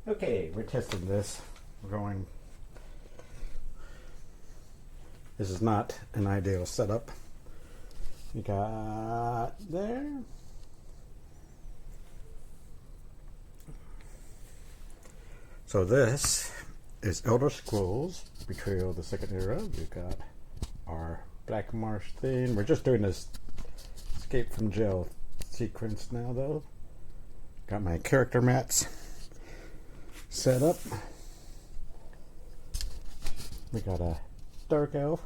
Okay, we're testing this. We're going. This is not an ideal setup. We got there. So this is Elder Scrolls Betrayal of the Second Era. We've got our Black Marsh thing. We're just doing this escape from jail sequence now, though. Got my character mats set up. We got a dark elf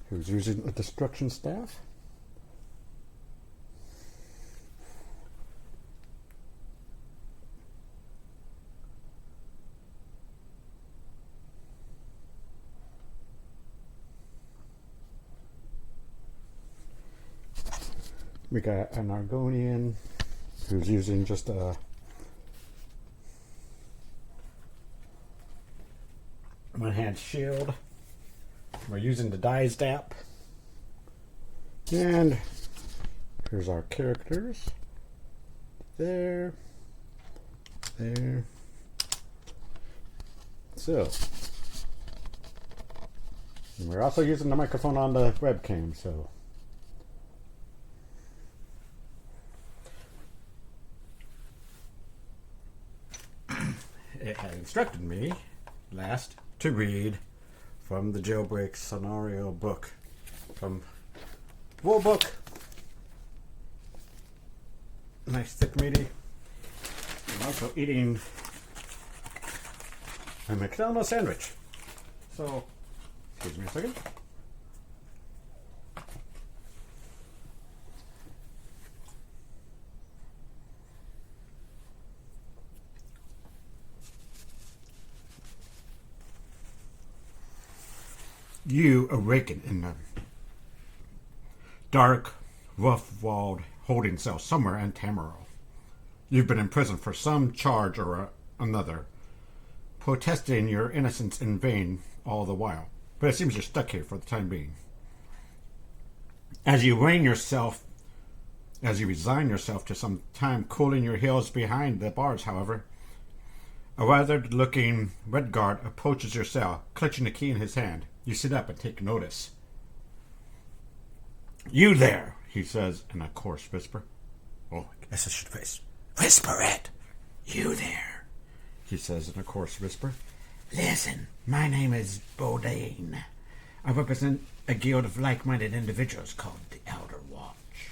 who's using a destruction staff. We got an Argonian who's using just a one-hand shield. We're using the Dized app. And here's our characters. There. There. So. And we're also using the microphone on the webcam, so. It had instructed me last to read from the Jailbreak scenario book from Wool Book. Nice thick meaty. I'm also eating a McDonald's sandwich. So, excuse me a second. You awaken in the dark, rough-walled holding cell somewhere in Tamriel. You've been in prison for some charge or another, protesting your innocence in vain all the while. But it seems you're stuck here for the time being. As you resign yourself to some time cooling your heels behind the bars, however, a weathered-looking red guard approaches your cell, clutching a key in his hand. You sit up and take notice. "You there," he says in a coarse whisper. "Oh, I guess I should whisper it. You there," he says in a coarse whisper. "Listen, my name is Boardgame. I represent a guild of like-minded individuals called the Elder Watch.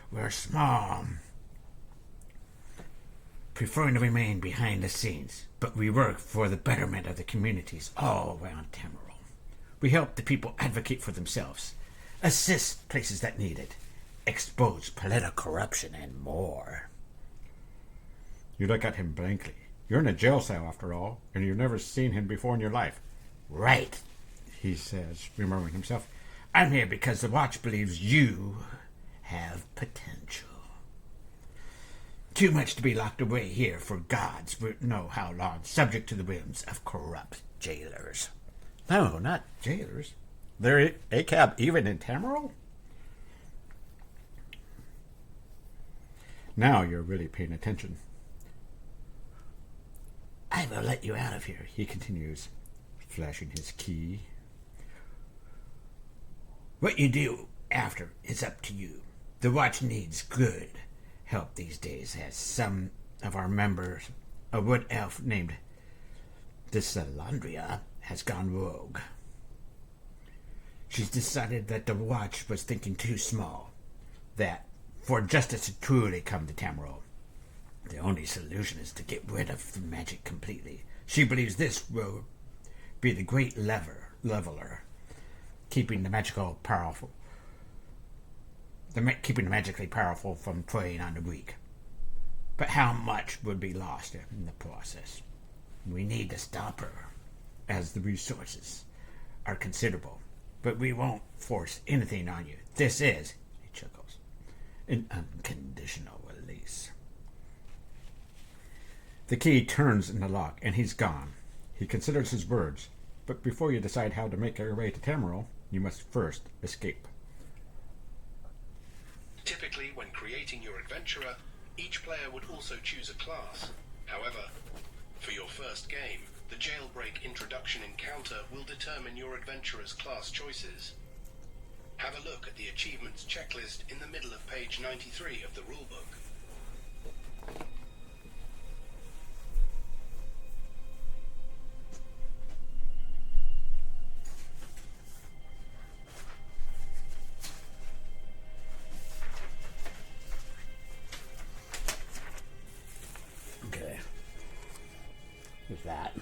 We're small, preferring to remain behind the scenes, but we work for the betterment of the communities all around Tamriel. We help the people advocate for themselves, assist places that need it, expose political corruption, and more." You look at him blankly. You're in a jail cell, after all, and you've never seen him before in your life. "Right," he says, remembering himself. "I'm here because the Watch believes you have potential. Too much to be locked away here for gods would know how long, subject to the whims of corrupt jailers." "No, not jailers. They're ACAB even in Tamriel?" Now you're really paying attention. "I will let you out of here," he continues, flashing his key. "What you do after is up to you. The Watch needs good help these days, as some of our members, a wood elf named Dized, has gone rogue. She's decided that the Watch was thinking too small, that for justice to truly come to Tamriel, the only solution is to get rid of the magic completely. She believes this will be the great leveler, keeping the magically powerful from preying on the weak. But how much would be lost in the process? We need to stop her, as the resources are considerable. But we won't force anything on you. This is," he chuckles, "an unconditional release." The key turns in the lock, and he's gone. He considers his words, but before you decide how to make your way to Tamriel, you must first escape. Typically, when creating your adventurer, Each player would also choose a class. However, for your first game, the Jailbreak introduction encounter will determine your adventurer's class choices. Have a look at the achievements checklist in the middle of page 93 of the rulebook. Okay. With that.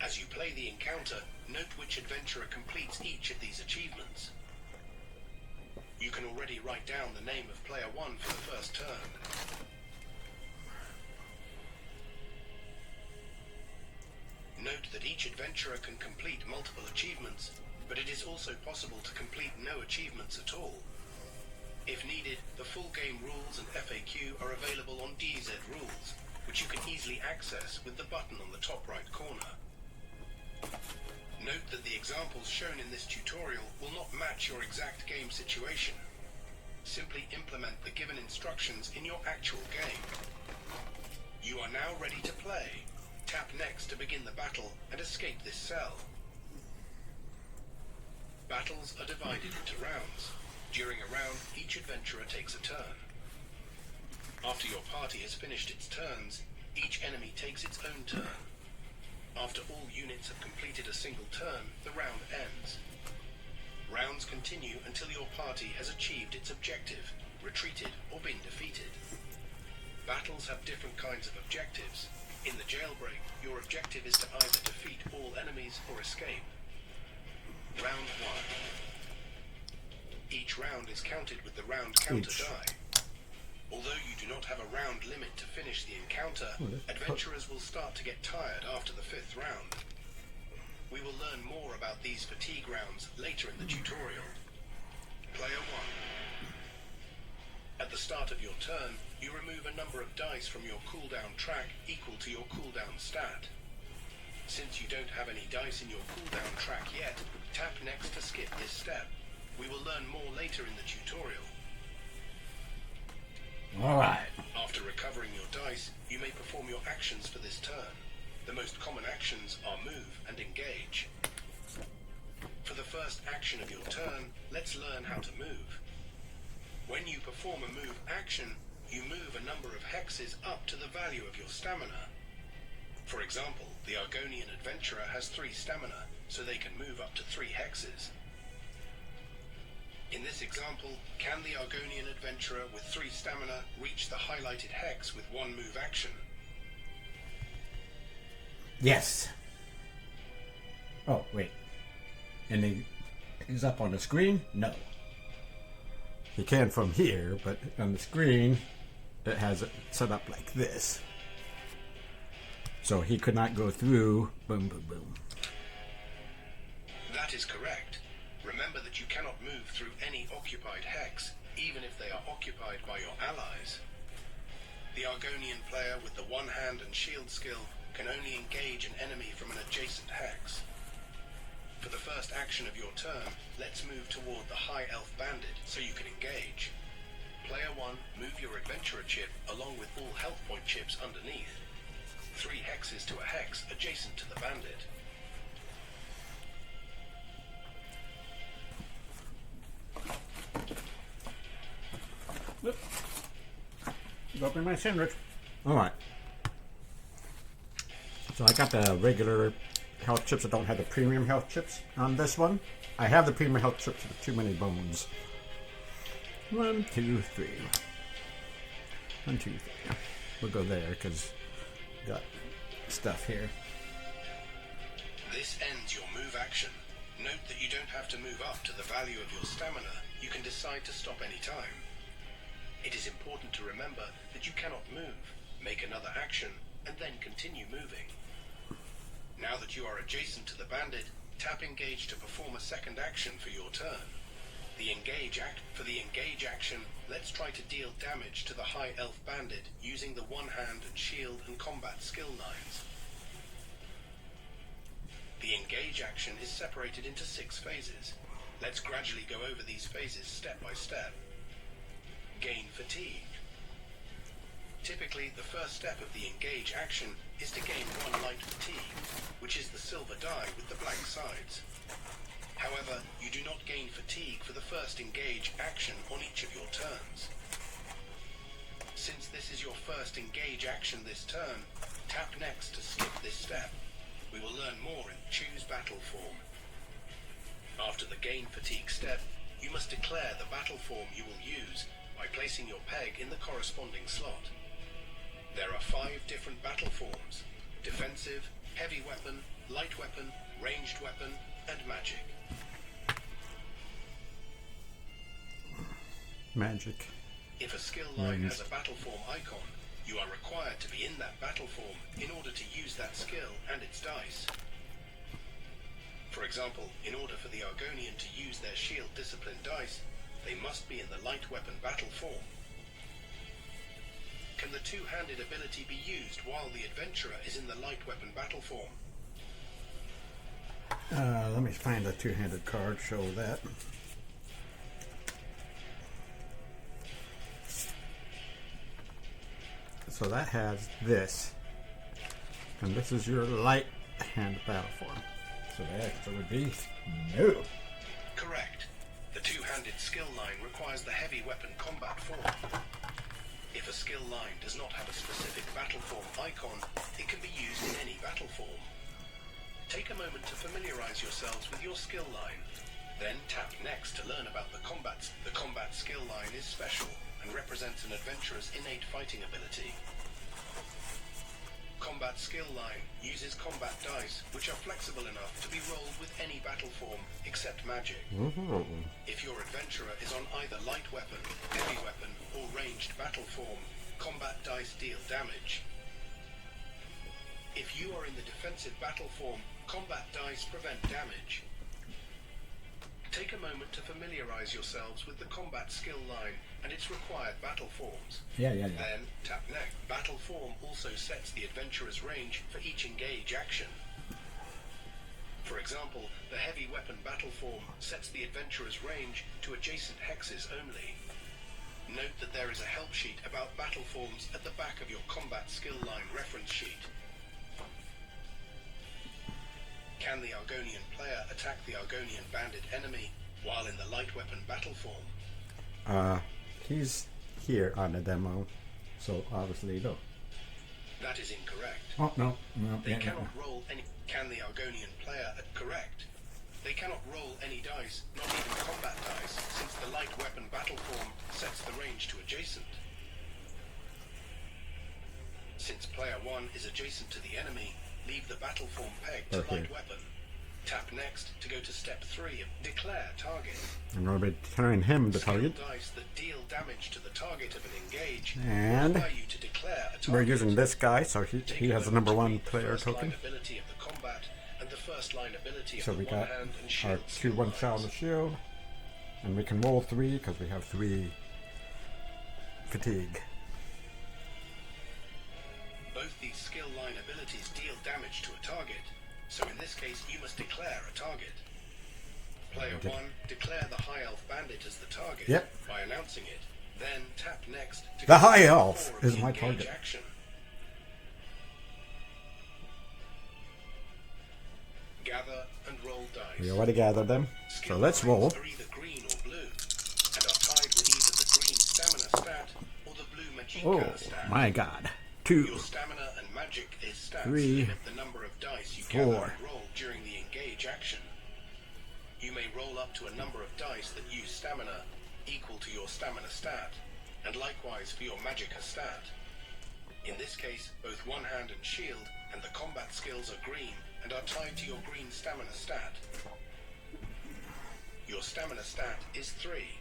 As you play the encounter, note which adventurer completes each of these achievements. You can already write down the name of player 1 for the first turn. Note that each adventurer can complete multiple achievements, but it is also possible to complete no achievements at all. If needed, the full game rules and FAQ are available on Dized rules, which you can easily access with the button on the top right corner. Note that the examples shown in this tutorial will not match your exact game situation. Simply implement the given instructions in your actual game. You are now ready to play. Tap next to begin the battle and escape this cell. Battles are divided into rounds. During a round, each adventurer takes a turn. After your party has finished its turns, each enemy takes its own turn. After all units have completed a single turn, the round ends. Rounds continue until your party has achieved its objective, retreated, or been defeated. Battles have different kinds of objectives. In the Jailbreak, your objective is to either defeat all enemies or escape. Round 1. Each round is counted with the round counter die. Although you do not have a round limit to finish the encounter, adventurers will start to get tired after the 5th round. We will learn more about these fatigue rounds later in the tutorial. Player 1. At the start of your turn, you remove a number of dice from your cooldown track equal to your cooldown stat. Since you don't have any dice in your cooldown track yet, tap next to skip this step. We will learn more later in the tutorial. Alright. After recovering your dice, you may perform your actions for this turn. The most common actions are move and engage. For the first action of your turn, let's learn how to move. When you perform a move action, you move a number of hexes up to the value of your stamina. For example, the Argonian adventurer has 3 stamina, so they can move up to 3 hexes. In this example, can the Argonian adventurer with 3 stamina reach the highlighted hex with 1 move action? Yes. Oh, wait. And he's up on the screen? No. He can from here, but on the screen, it has it set up like this. So he could not go through. Boom, boom, boom. That is correct. Remember that you cannot move through any occupied hex, even if they are occupied by your allies. The Argonian player with the one hand and shield skill can only engage an enemy from an adjacent hex. For the first action of your turn, let's move toward the High Elf Bandit so you can engage. Player 1, move your adventurer chip along with all health point chips underneath. 3 hexes to a hex adjacent to the bandit. Open my sandwich. Alright. So I got the regular health chips. I don't have the premium health chips on this one. I have the premium health chips with too many bones. 1, 2, 3. 1, 2, 3. We'll go there because got stuff here. This ends your move action. Note that you don't have to move up to the value of your stamina. You can decide to stop any time. It is important to remember that you cannot move, make another action, and then continue moving. Now that you are adjacent to the bandit, tap engage to perform a second action for your turn. For the engage action, let's try to deal damage to the High Elf Bandit using the one hand and shield and combat skill lines. The engage action is separated into 6 phases. Let's gradually go over these phases step by step. Gain fatigue. Typically, the first step of the engage action is to gain 1 light fatigue, which is the silver die with the blank sides. However, you do not gain fatigue for the first engage action on each of your turns. Since this is your first engage action this turn, tap next to skip this step. We will learn more in Choose Battle Form. After the gain fatigue step, you must declare the battle form you will use by placing your peg in the corresponding slot. There are 5 different battle forms: defensive, heavy weapon, light weapon, ranged weapon, and magic. Magic. If a skill line has a battle form icon, you are required to be in that battle form in order to use that skill and its dice. For example, in order for the Argonian to use their shield discipline dice, they must be in the light weapon battle form. Can the two-handed ability be used while the adventurer is in the light weapon battle form? Let me find a two-handed card, show that. So that has this. And this is your light hand battle form. So the answer would be no. Correct. The two-handed skill line requires the heavy weapon combat form. If a skill line does not have a specific battle form icon, it can be used in any battle form. Take a moment to familiarize yourselves with your skill line. Then tap next to learn about the combat. The combat skill line is special and represents an adventurer's innate fighting ability. Combat skill line uses combat dice which are flexible enough to be rolled with any battle form except magic. If your adventurer is on either light weapon, heavy weapon, or ranged battle form, combat dice deal damage. If you are in the defensive battle form, combat dice prevent damage. Take a moment to familiarize yourselves with the combat skill line and its required battle forms. Yeah. Then tap next. Battle form also sets the adventurer's range for each engage action. For example, the heavy weapon battle form sets the adventurer's range to adjacent hexes only. Note that there is a help sheet about battle forms at the back of your combat skill line reference sheet. Can the Argonian player attack the Argonian bandit enemy while in the light weapon battle form? He's here on the demo, so obviously no. That is incorrect. Oh, no. They cannot roll any... Can the Argonian player... Correct. They cannot roll any dice, not even combat dice, since the light weapon battle form sets the range to adjacent. Since player 1 is adjacent to the enemy, leave the battle form peg to light weapon. Tap next to go to step 3 of declare target. And we'll be declaring him the target. Dice that deal damage to the target of an engage And require you to declare a target. we're using this guy, so he has a number 1 player First token. line ability of the combat and the first line ability So of we the got one-hand and our shield 2 skill one-shot on lines. the shield. And we can roll 3 because we have 3 fatigue. Both these skill line abilities deal damage to a target, so in this case you must declare a target. Player 1, declare the High Elf Bandit as the target by announcing it, then tap next to The High step Elf 4 of is the my engage target. Action. Gather and roll dice. We already gathered them, Skill so let's lines roll. are either green or blue, and are tied with either the green stamina stat or the blue magicka stat. Oh my god. 2, Your stamina and magic is stats 3, limit the number of dice you 4. gather and roll during the engage action. You may roll up to a number of dice that use stamina equal to your stamina stat, and likewise for your magicka stat. In this case, both one hand and shield and the combat skills are green and are tied to your green stamina stat. Your stamina stat is 3.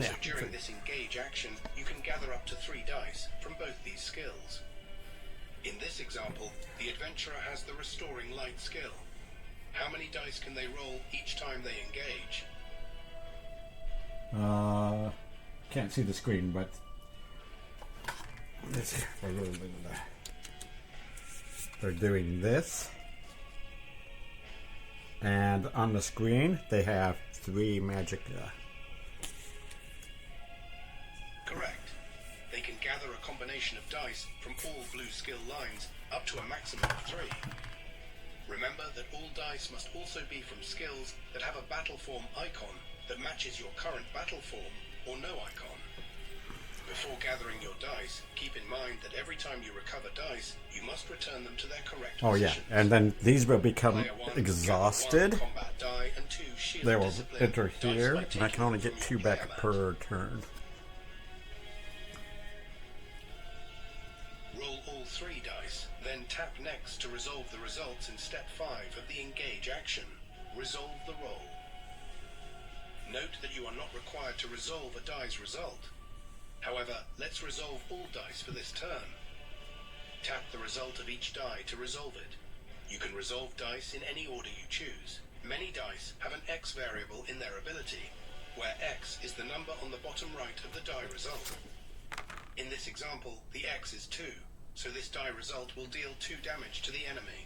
So during this engage action, you can gather up to 3 dice from both these skills. In this example, the adventurer has the Restoring Light skill. How many dice can they roll each time they engage? Can't see the screen, but they're doing this. And on the screen, they have 3 magic. Correct. combination of dice from all blue skill lines up to a maximum of 3. Remember that all dice must also be from skills that have a battle form icon that matches your current battle form or no icon. Before gathering your dice, keep in mind that every time you recover dice, you must return them to their correct positions. And then these will become Player 1, exhausted. gather 1 combat die and 2 shield They will discipline enter dice here, by and I taking can only them get from 2 your back player mat. per turn. Roll all 3 dice, then tap next to resolve the results in step 5 of the engage action. Resolve the roll. Note that you are not required to resolve a die's result. However, let's resolve all dice for this turn. Tap the result of each die to resolve it. You can resolve dice in any order you choose. Many dice have an X variable in their ability, where X is the number on the bottom right of the die result. In this example, the X is 2, so this die result will deal 2 damage to the enemy.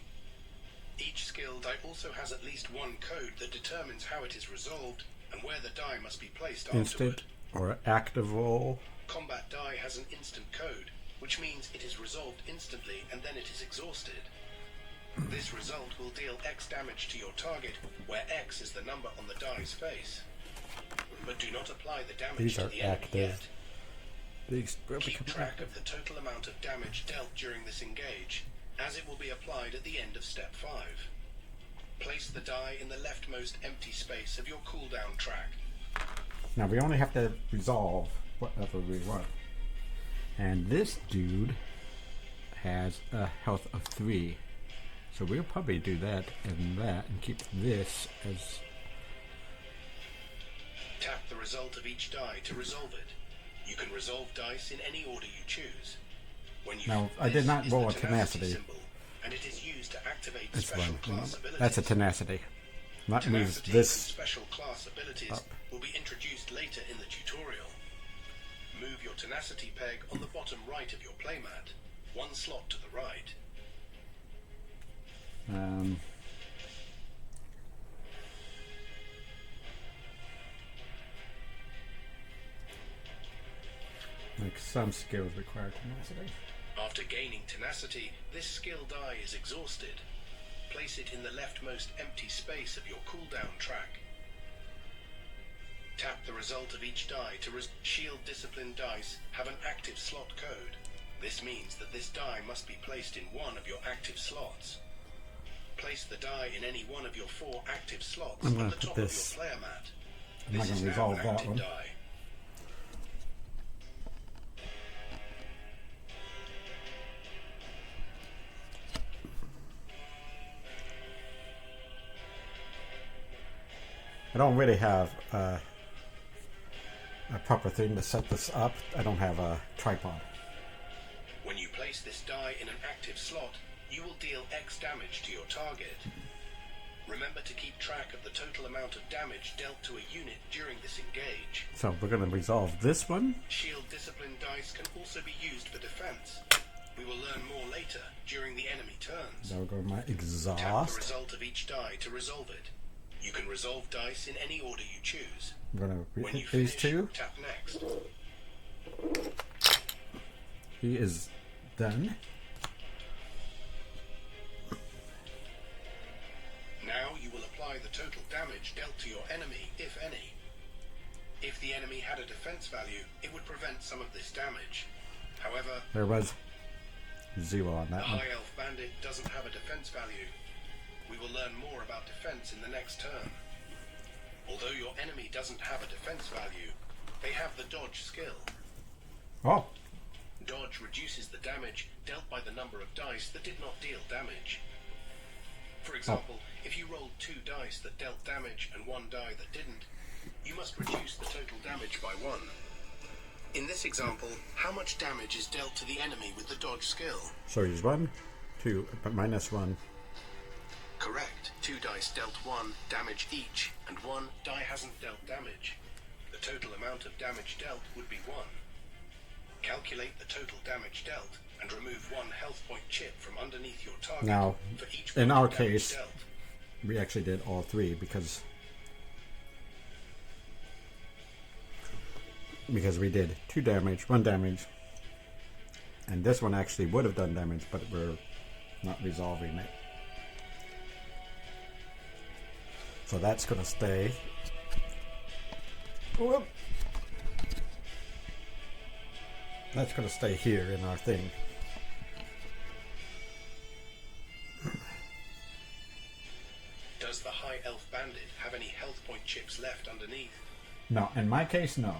Each skill die also has at least one code that determines how it is resolved and where the die must be placed Instant afterward. or active roll. Combat die has an instant code, which means it is resolved instantly and then it is exhausted. This result will deal X damage to your target, where X is the number on the die's face. But do not apply the damage These to are the enemy active. yet. These will Keep become track active. of the total amount of damage dealt during this engage, as it will be applied at the end of step 5. Place the die in the leftmost empty space of your cooldown track. Now we only have to resolve whatever we want. And this dude has a health of 3. So we'll probably do that and keep this as... Tap the result of each die to resolve it. You can resolve dice in any order you choose. When you Now, I this did not is roll the a tenacity. symbol, and it is used to activate This special one. class abilities. That's a tenacity. That moves Tenacity this... and special class abilities up. will be introduced later in the tutorial. Move your tenacity peg on the bottom right of your playmat, 1 slot to the right. Like some skills require tenacity. After gaining tenacity, this skill die is exhausted. Place it in the leftmost empty space of your cooldown track. Tap the result of each die to shield discipline dice have an active slot code. This means that this die must be placed in one of your active slots. Place the die in any one of your 4 active slots I'm at gonna the put top this- of your player mat. I'm not This going is to now resolve an that active one. die. I don't really have a proper thing to set this up. I don't have a tripod. When you place this die in an active slot, you will deal X damage to your target. Remember to keep track of the total amount of damage dealt to a unit during this engage. So we're going to resolve this one. Shield discipline dice can also be used for defense. We will learn more later during the enemy turns. Now we'll go to my Tap the exhaust. result of each die to resolve it. You can resolve dice in any order you choose. I'm going to When you hit these finish, two. tap next. He is done. Now you will apply the total damage dealt to your enemy, if any. If the enemy had a defense value, it would prevent some of this damage. However, There was 0 on the that one. High Elf Bandit doesn't have a defense value. We will learn more about defense in the next turn. Although your enemy doesn't have a defense value, they have the dodge skill. Oh, Dodge reduces the damage dealt by the number of dice that did not deal damage. For example, if you rolled 2 dice that dealt damage and 1 die that didn't, you must reduce the total damage by 1. In this example, how much damage is dealt to the enemy with the dodge skill? so he's 1, 2, but minus 1. Correct. 2 dice dealt 1 damage each, and 1 die hasn't dealt damage. The total amount of damage dealt would be 1. Calculate the total damage dealt, and remove 1 health point chip from underneath your target Now, for each in point our of damage case, dealt. We actually did all 3 because we did 2 damage, 1 damage, And this one actually would have done damage, but we're not resolving it. So that's going to stay. Whoop. That's going to stay here in our thing. Does the High Elf Bandit have any health point chips left underneath? No, in my case, no.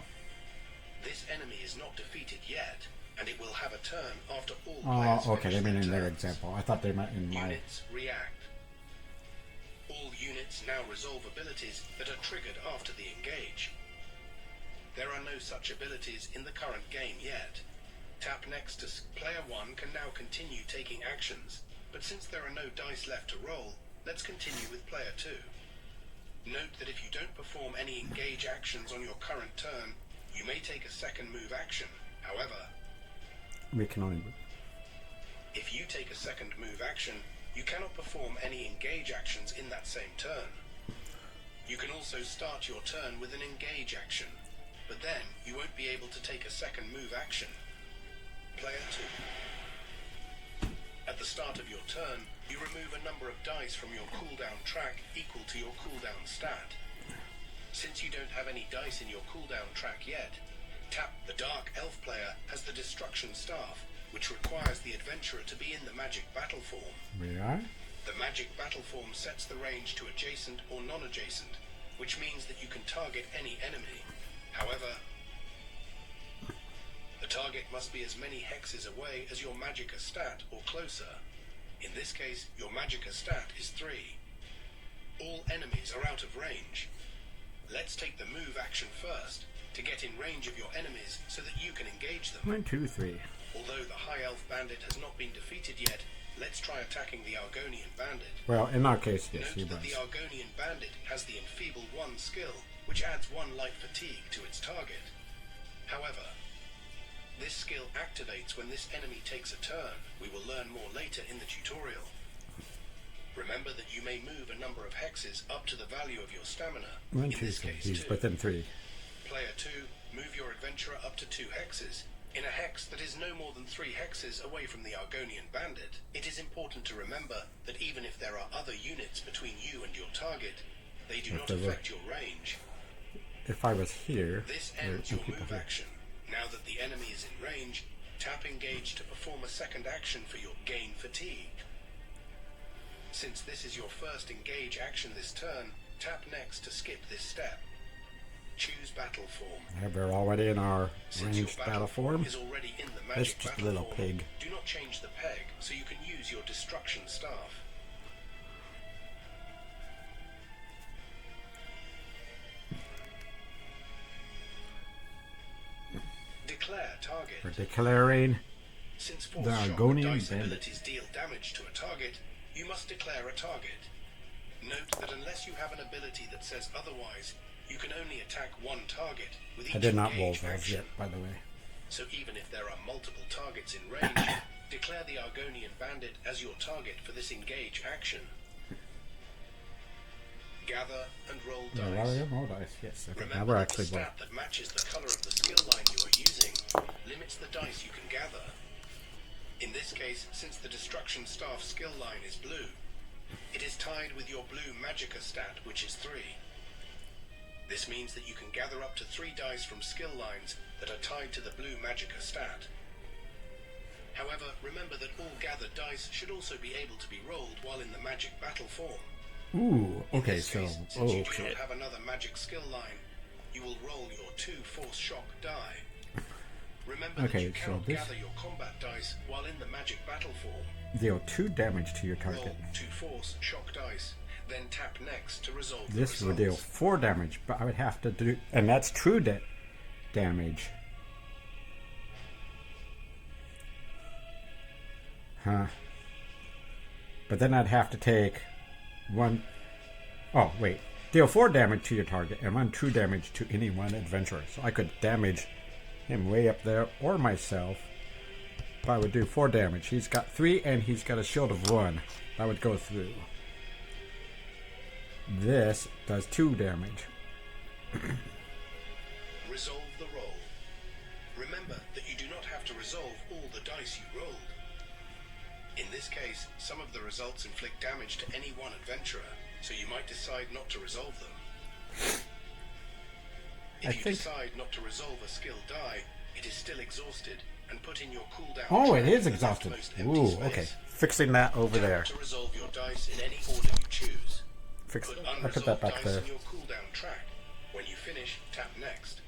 This enemy is not defeated yet, and it will have a turn after all players Oh, okay, they finish mean in their turns. example. I thought they meant in my... Units react. All units now resolve abilities that are triggered after the engage. There are no such abilities in the current game yet. Tap next to player 1 can now continue taking actions, but since there are no dice left to roll, let's continue with player 2. Note that if you don't perform any engage actions on your current turn, you may take a second move action. However, We can only... if you take a second move action, you cannot perform any engage actions in that same turn. You can also start your turn with an engage action, but then you won't be able to take a second move action. Player 2. At the start of your turn, you remove a number of dice from your cooldown track equal to your cooldown stat. Since you don't have any dice in your cooldown track yet, tap the Dark Elf player has the Destruction Staff, which requires the adventurer to be in the magic battle form. We are? The magic battle form sets the range to adjacent or non-adjacent, which means that you can target any enemy. However, the target must be as many hexes away as your magicka stat or closer. In this case, your magicka stat is 3. All enemies are out of range. Let's take the move action first, to get in range of your enemies so that you can engage them. 1, 2, 3. Although the High Elf Bandit has not been defeated yet, let's try attacking the Argonian Bandit. Well, in our case, yes, he Note was. that the Argonian Bandit has the Enfeeble 1 skill, which adds 1 light fatigue to its target. However, this skill activates when this enemy takes a turn. We will learn more later in the tutorial. Remember that you may move a number of hexes up to the value of your stamina. 1, In 2, this 3. case, He's 2. within 3. Player 2, move your adventurer up to 2 hexes. In a hex that is no more than 3 hexes away from the Argonian Bandit, it is important to remember that even if there are other units between you and your target, they do not affect your range. If I was here, This there are ends two your people move here. action. Now that the enemy is in range, tap engage to perform a second action for your gain fatigue. Since this is your first engage action this turn, tap next to skip this step. Choose battle form. Yeah, we're already in our Since your ranged battle form. is already in the That's magic just a battle little form, pig. do not change the peg so you can use your destruction staff. Declare target. We're declaring Since force the shock Argonian dice Bandit. abilities deal damage to a target, you must declare a target. Note that unless you have an ability that says otherwise, you can only attack one target with each I did not roll engage those action. yet, by the way. So even if there are multiple targets in range, declare the Argonian Bandit as your target for this engage action. Gather and roll Yeah, dice. roll dice, yes. Okay, now Remember we're that the actually stat that matches the color of the skill line you are using limits the dice you can gather. In this case, since the Destruction Staff skill line is blue, it is tied with your blue magicka stat, which is 3. This means that you can gather up to 3 dice from skill lines that are tied to the blue magicka stat. However, remember that all gathered dice should also be able to be rolled while in the magic battle form. Ooh, In okay, this so... case, Oh, since you do not shit. have another magic skill line, you will roll your 2 force shock die. Remember that Okay, you so cannot this- gather your combat dice while in the magic battle form. Deal 2 damage to your Roll target. 2 force shock dice, then tap next to resolve This the would deal results. 4 damage, but I would have to do... And that's true damage. Huh. But then I'd have to take 1... Oh, wait. Deal 4 damage to your target and 1 true damage to any one adventurer. So I could damage him way up there or myself. If I would do 4 damage. He's got 3 and he's got a shield of 1. That would go through. This does 2 damage. Resolve the roll. Remember that you do not have to to resolve all the dice you rolled. In this case, some of the results inflict damage to any one adventurer, so you might decide not to resolve them. If you decide not to resolve a skill die, it is still exhausted, and put in your cooldown. Oh, it track is in the exhausted. leftmost empty Ooh, space. okay. Fixing that over Tap there. to resolve your dice in any order you choose. Fix. Put I put unresolved that back dice there. in your cooldown track. When you finish, tap next.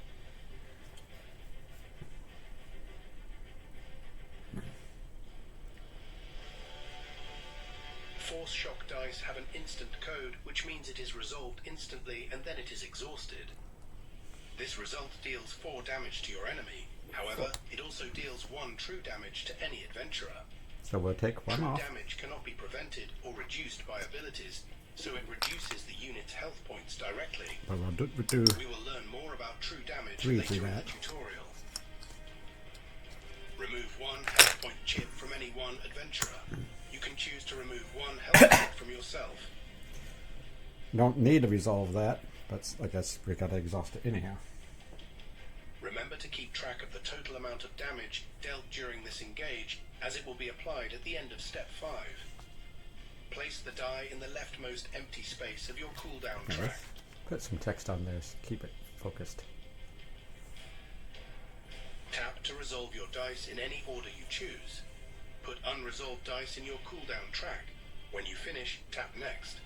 Force shock dice have an instant code, which means it is resolved instantly and then it is exhausted. This result deals 4 damage to your enemy. However, it also deals 1 true damage to any adventurer. So we'll take one True off. damage cannot be prevented or reduced by abilities, so it reduces the unit's health points directly. But we'll do We will learn more about true damage 3 later to in the that. tutorial. Remove 1 health point chip from any one adventurer. You can choose to remove 1 health point from yourself. Don't need to resolve that, but I guess we gotta exhaust it anyhow. Remember to keep track of the total amount of damage dealt during this engage, as it will be applied at the end of step 5. Place the die in the leftmost empty space of your cooldown Okay. track. Put some text on there, so keep it focused. Tap to resolve your dice in any order you choose. Put unresolved dice in your cooldown track. When you finish, tap next.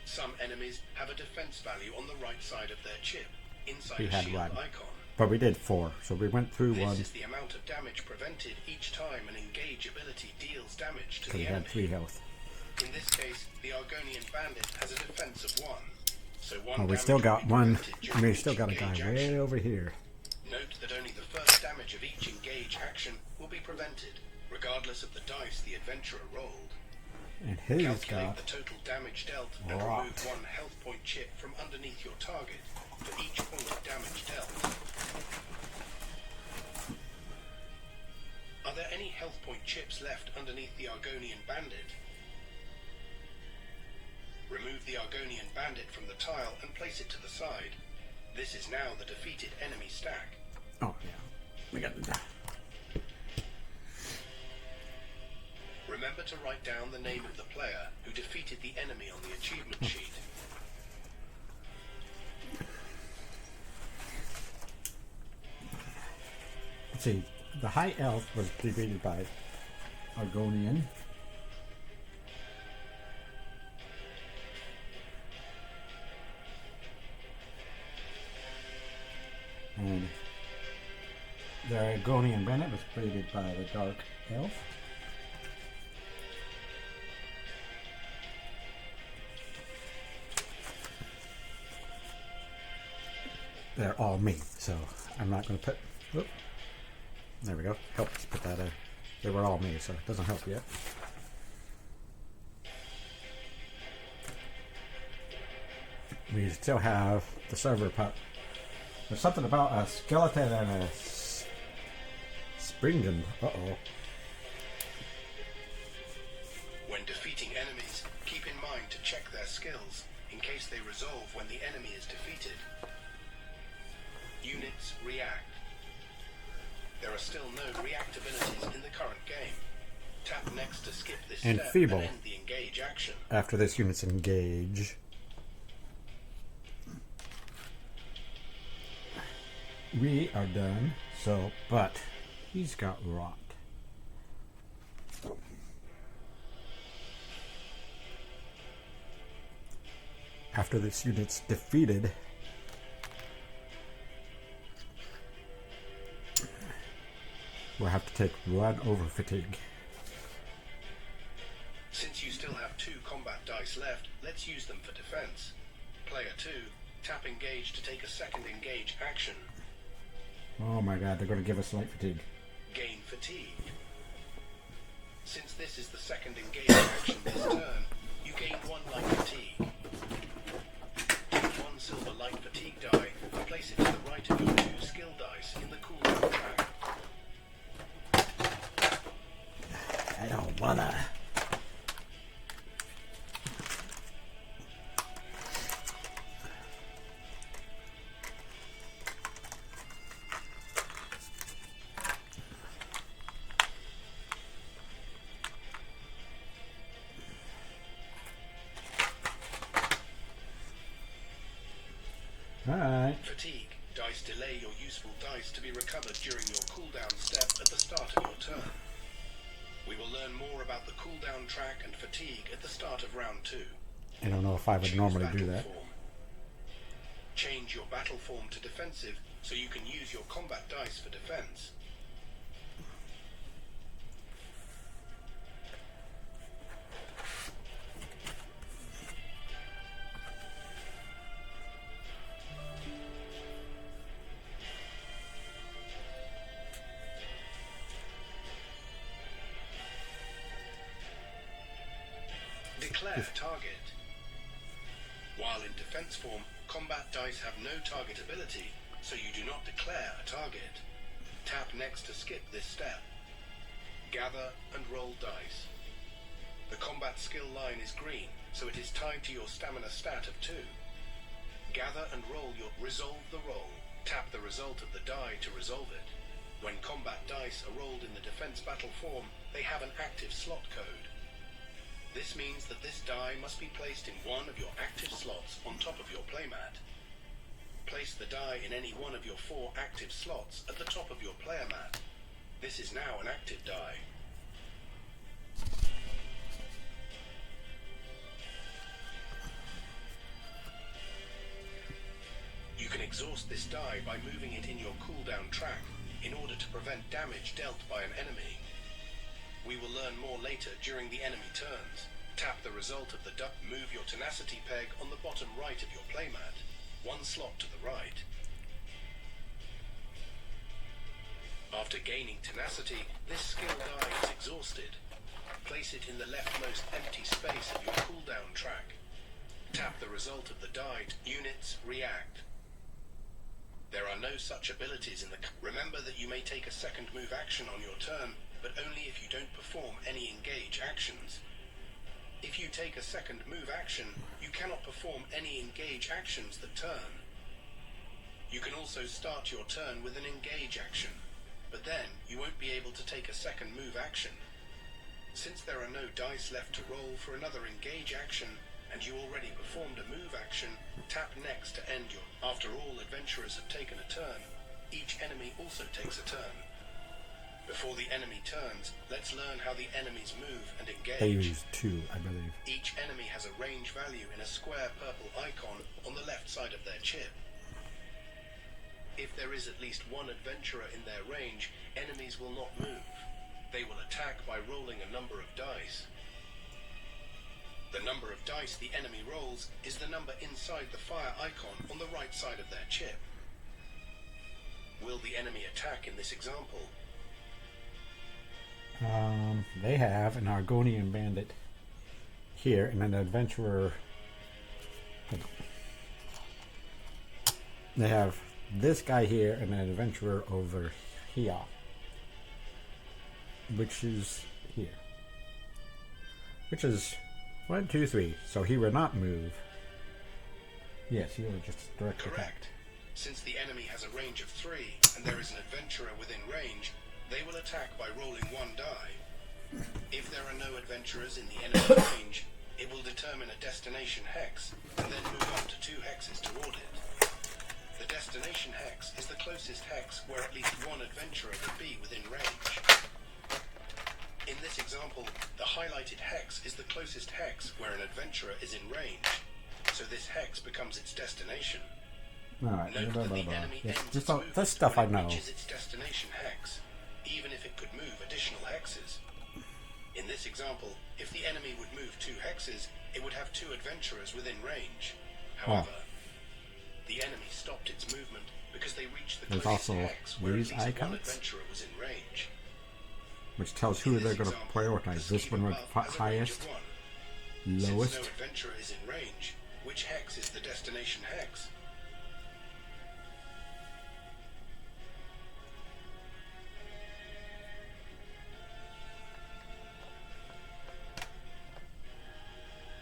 Some enemies have a defense value on the right side of their chip, inside We a had shield one. icon. But we did 4, so we went through This one is the amount of damage prevented each time an engage ability deals damage to because the we had enemy. 3 health. In this case, the Argonian bandit has a defense of 1. So 1 Oh, we damage still will got be one. prevented during We each still got a guy engage way action. over here. Note that only the first damage of each engage action will be prevented, regardless of the dice the adventurer rolled. And he's Calculate got the total damage dealt and Rot. remove 1 health point chip from underneath your target for each point of damage dealt. Are there any health point chips left underneath the Argonian bandit? Remove the Argonian bandit from the tile and place it to the side. This is now the defeated enemy stack. Oh yeah, we got that. Remember to write down the name of the player who defeated the enemy on the achievement sheet. Let's see. The high elf was defeated by Argonian. And the Argonian bandit was defeated by the dark elf. They're all me, so I'm not going to put. Whoop. There we go. Help us put that in. They were all me, so it doesn't help yet. We still have the server pup. There's something about a skeleton and a springen. Uh-oh. When defeating enemies, keep in mind to check their skills in case they resolve when the enemy is defeated. Units react. There are still no react abilities in the current game. Tap next to skip this And step feeble. and end the engage action. After this unit's engage. We are done. So, but he's got rot. After this unit's defeated, we'll have to take 1 over fatigue. Since you still have 2 combat dice left, let's use them for defense. Player 2, tap engage to take a second engage action. Oh my god, they're going to give us light fatigue. Gain fatigue. Since this is the second engage action this turn, you gain 1 light fatigue. Take 1 silver light fatigue die and place it to the right of your 2 skill dice in the cooldown track. I don't wanna. Alright. Fatigue. Dice delay your useful dice to be recovered during your cooldown step at the start of your turn. We will learn more about the cooldown track and fatigue at the start of round 2. I don't know if I would Choose normally battle do that. form. Change your battle form to defensive so you can use your combat dice for defense. Declare target. While in defense form, combat dice have no target ability, so you do not declare a target. Tap next to skip this step. Gather and roll dice. The combat skill line is green, so it is tied to your stamina stat of 2. Gather and roll your resolve the roll. Tap the result of the die to resolve it. When combat dice are rolled in the defense battle form, they have an active slot code. This means that this die must be placed in one of your active slots on top of your playmat. Place the die in any one of your 4 active slots at the top of your player mat. This is now an active die. You can exhaust this die by moving it in your cooldown track in order to prevent damage dealt by an enemy. We will learn more later during the enemy turns. Tap the result of the die. Move your tenacity peg on the bottom right of your playmat, 1 slot to the right. After gaining tenacity, this skill die is exhausted. Place it in the leftmost empty space of your cooldown track. Tap the result of the die. Units react. There are no such abilities in the... Remember that you may take a second move action on your turn, but only if you don't perform any engage actions. If you take a second move action, you cannot perform any engage actions that turn. You can also start your turn with an engage action, but then you won't be able to take a second move action. Since there are no dice left to roll for another engage action, and you already performed a move action, tap next to end your... After all adventurers have taken a turn, each enemy also takes a turn. Before the enemy turns, let's learn how the enemies move and engage. They use 2, I believe. Each enemy has a range value in a square purple icon on the left side of their chip. If there is at least one adventurer in their range, enemies will not move. They will attack by rolling a number of dice. The number of dice the enemy rolls is the number inside the fire icon on the right side of their chip. Will the enemy attack in this example? They have an Argonian bandit here and an adventurer. They have this guy here and an adventurer over here, which is here, which is 1, 2, 3. So he will not move. Yes, he will just direct attack. Correct. Since the enemy has a range of 3 and there is an adventurer within range, they will attack by rolling 1 die. If there are no adventurers in the enemy's range, it will determine a destination hex and then move up to 2 hexes toward it. The destination hex is the closest hex where at least one adventurer would be within range. In this example, the highlighted hex is the closest hex where an adventurer is in range, so this hex becomes its destination. Alright, Note that the enemy ends its this movement stuff I when it know. reaches its destination hex, even if it could move additional hexes. In this example, if the enemy would move 2 hexes, it would have 2 adventurers within range. However, the enemy stopped its movement because they reached the There's closest also hex where at these least one icons, adventurer was in range. which tells who they're going to prioritize. This one with highest, lowest. Since no adventurer is in range, which hex is the destination hex?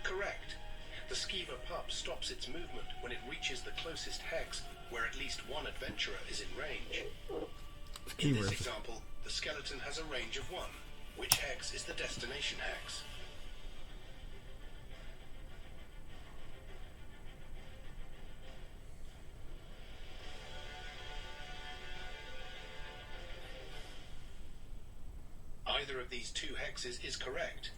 Correct. The Skeever pup stops its movement when it reaches the closest hex where at least one adventurer is in range. In this example, the skeleton has a range of 1. Which hex is the destination hex? of these 2 hexes is correct.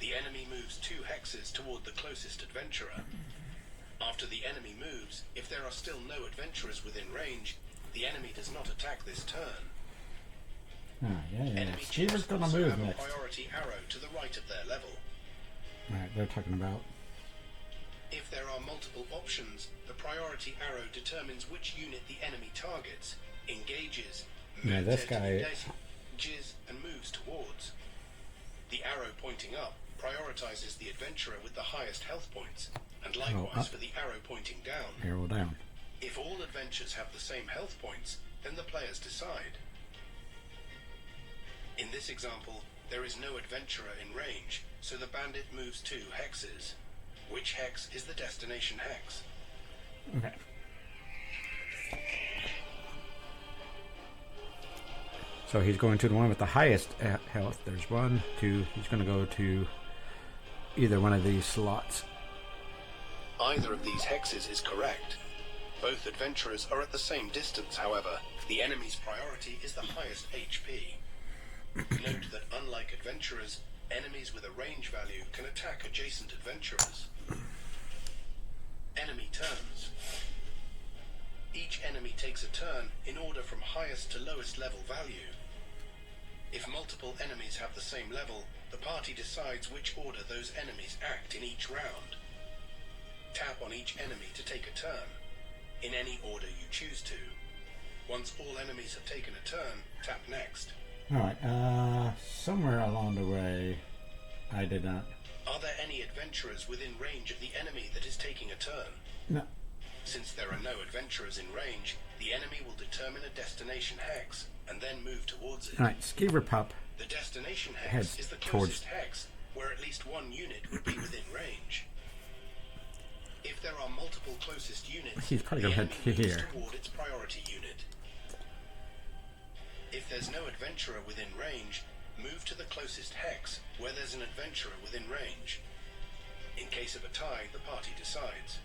The enemy moves 2 hexes toward the closest adventurer. After the enemy moves, if there are still no adventurers within range, the enemy does not attack this turn. Yeah. Enemy Skeever's chips gonna also move have next. a priority arrow to the right of their level. Alright, they're talking about. If there are multiple options, the priority arrow determines which unit the enemy targets, engages, Yeah, moves this it, guy. engages, and moves towards. The arrow pointing up prioritizes the adventurer with the highest health points, and likewise up. for the arrow pointing down. Arrow down. If all adventures have the same health points, then the players decide. In this example, there is no adventurer in range, so the bandit moves 2 hexes. Which hex is the destination hex? Okay. So he's going to the one with the highest health. There's 1, 2. He's going to go to either one of these slots. Either of these hexes is correct. Both adventurers are at the same distance, however. The enemy's priority is the highest HP. Note that unlike adventurers, enemies with a range value can attack adjacent adventurers. Enemy turns. Each enemy takes a turn in order from highest to lowest level value. If multiple enemies have the same level, the party decides which order those enemies act in each round. Tap on each enemy to take a turn, in any order you choose to. Once all enemies have taken a turn, tap next. Alright, somewhere along the way, I did not. Are there any adventurers within range of the enemy that is taking a turn? No. Since there are no adventurers in range, the enemy will determine a destination hex and then move towards it. Alright, Skeever Pup. The destination hex Heads is the towards- closest hex, where at least 1 unit would be within range. If there are multiple closest units, He's probably the gonna head enemy to moves here. toward its priority unit. If there's no adventurer within range, move to the closest hex, where there's an adventurer within range. In case of a tie, the party decides.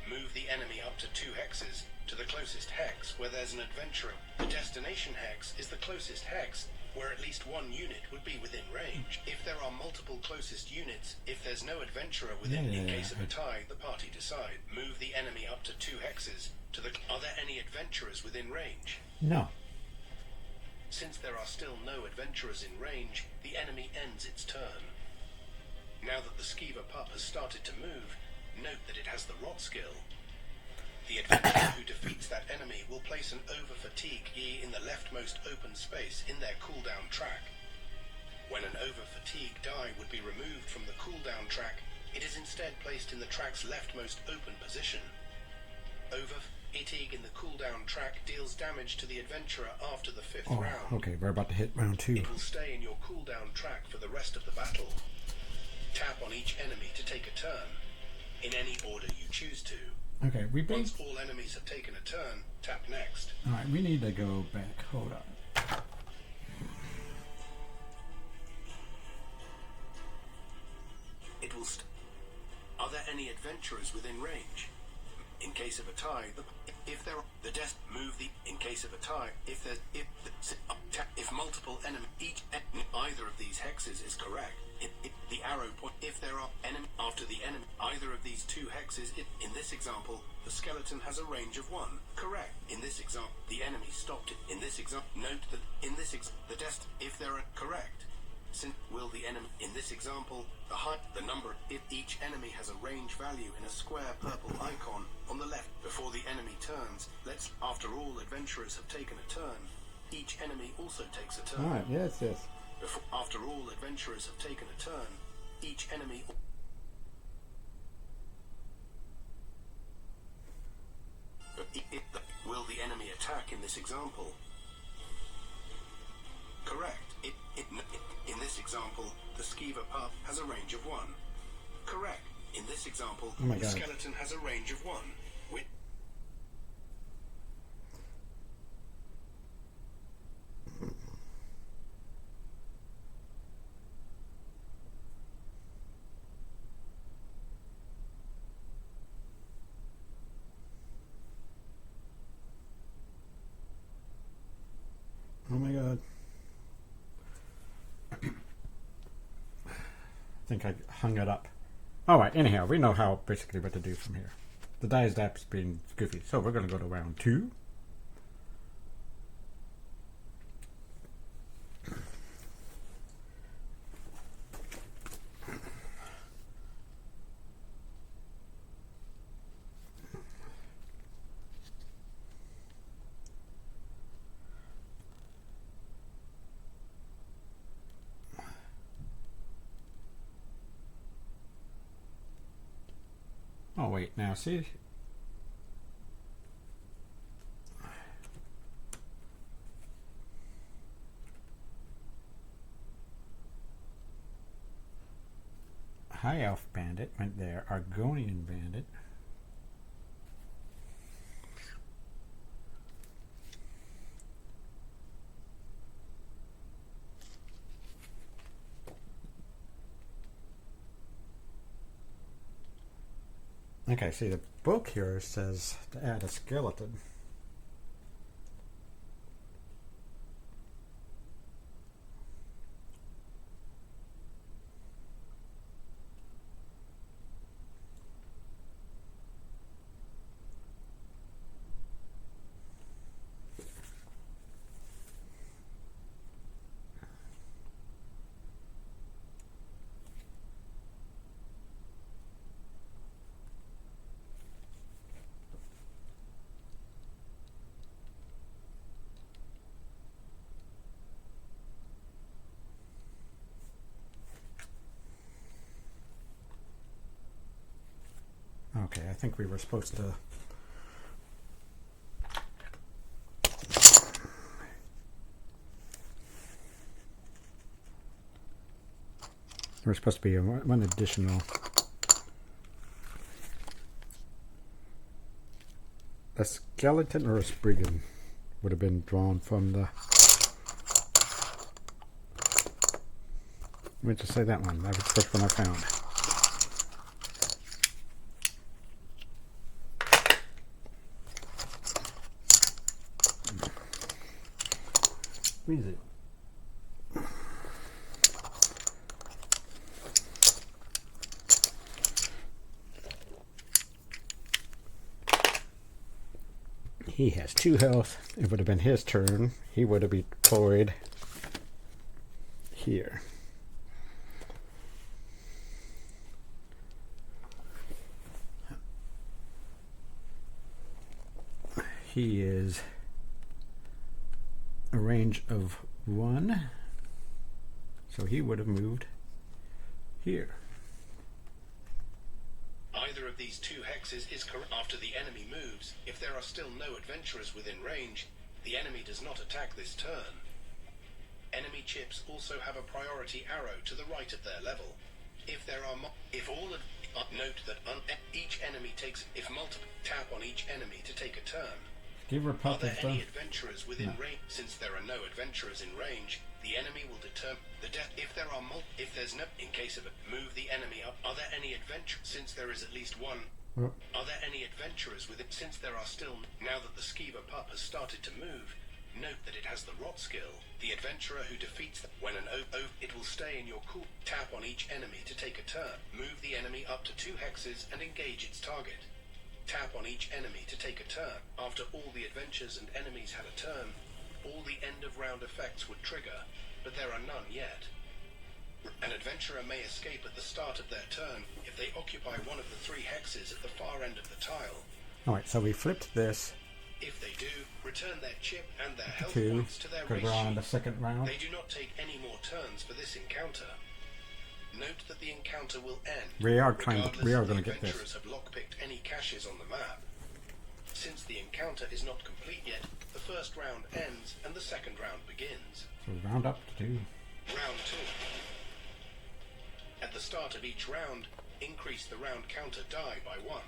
Move the enemy up to 2 hexes, to the closest hex, where there's an adventurer. The destination hex is the closest hex, where at least 1 unit would be within range. If there are multiple closest units, if there's no adventurer within, in case of a tie, the party decide. Move the enemy up to 2 hexes, to the... Are there any adventurers within range? No. Since there are still no adventurers in range, the enemy ends its turn. Now that the Skeever Pup has started to move, note that it has the rot skill. The adventurer who defeats that enemy will place an over-fatigue key in the leftmost open space in their cooldown track. When an over-fatigue die would be removed from the cooldown track, it is instead placed in the track's leftmost open position. Over-fatigue in the cooldown track deals damage to the adventurer after the 5th round. Okay, we're about to hit round 2. It will stay in your cooldown track for the rest of the battle. Tap on each enemy to take a turn, in any order you choose to. Okay, we both. Once all enemies have taken a turn, tap next. Alright, we need to go back. Hold on. It will Are there any adventurers within range? In case of a tie, if there are the death move the in case of a tie, if there's if multiple enemy either of these hexes is correct, the arrow point if there are enemy after the enemy either of these 2 hexes in this example the skeleton has a range of 1. Correct. In this example the enemy stopped it. In this example note that in this the death if there are correct. Since will the enemy in this example the number if each enemy has a range value in a square purple icon on the left before the enemy turns. After all adventurers have taken a turn, each enemy also takes a turn. Alright, yes. After all adventurers have taken a turn, each enemy will the enemy attack in this example? Correct. In this example, the Skeever Pup has a range of 1. Correct. In this example, Oh my the God. skeleton has a range of 1. Which Oh my god. I think I hung it up. Alright, anyhow, we know how basically what to do from here. The Dized app's being goofy. So we're going to go to round 2. Oh wait, now see? High Elf Bandit went there. Argonian Bandit. Okay, see the book here says to add a skeleton. Okay, I think we were supposed to... We're supposed to be one additional... A skeleton or a spriggan would have been drawn from the... Let me just say that one. That was the first one I found. Squeeze it. He has 2 health. It would have been his turn. He would have been deployed here. He is a range of 1, so he would have moved here. Either of these 2 hexes is correct. After the enemy moves, if there are still no adventurers within range, the enemy does not attack this turn. Enemy chips also have a priority arrow to the right of their level. If there are note that each enemy takes tap on each enemy to take a turn. Are there any adventurers within range? Since there are no adventurers in range, the enemy will determine the death. If there are if there's no, in case of move the enemy up. Are there any since there is at least 1? Are there any adventurers with it? Since there are still, now that the Skeever pup has started to move, note that it has the rot skill. The adventurer who defeats them, when an it will stay in your cool. Tap on each enemy to take a turn. Move the enemy up to 2 hexes and engage its target. Tap on each enemy to take a turn. After all the adventures and enemies had a turn, all the end of round effects would trigger, but there are none yet. An adventurer may escape at the start of their turn if they occupy one of the 3 hexes at the far end of the tile. Alright, so we flipped this. If they do, return their chip and their health 2, points to their race we're on sheet. the second round. They do not take any more turns for this encounter. Note that the encounter will end. We are going to get The this. adventurers have lockpicked any caches on the map. Since the encounter is not complete yet, the first round ends and the second round begins. So round up to 2. Round 2. At the start of each round, increase the round counter die by 1.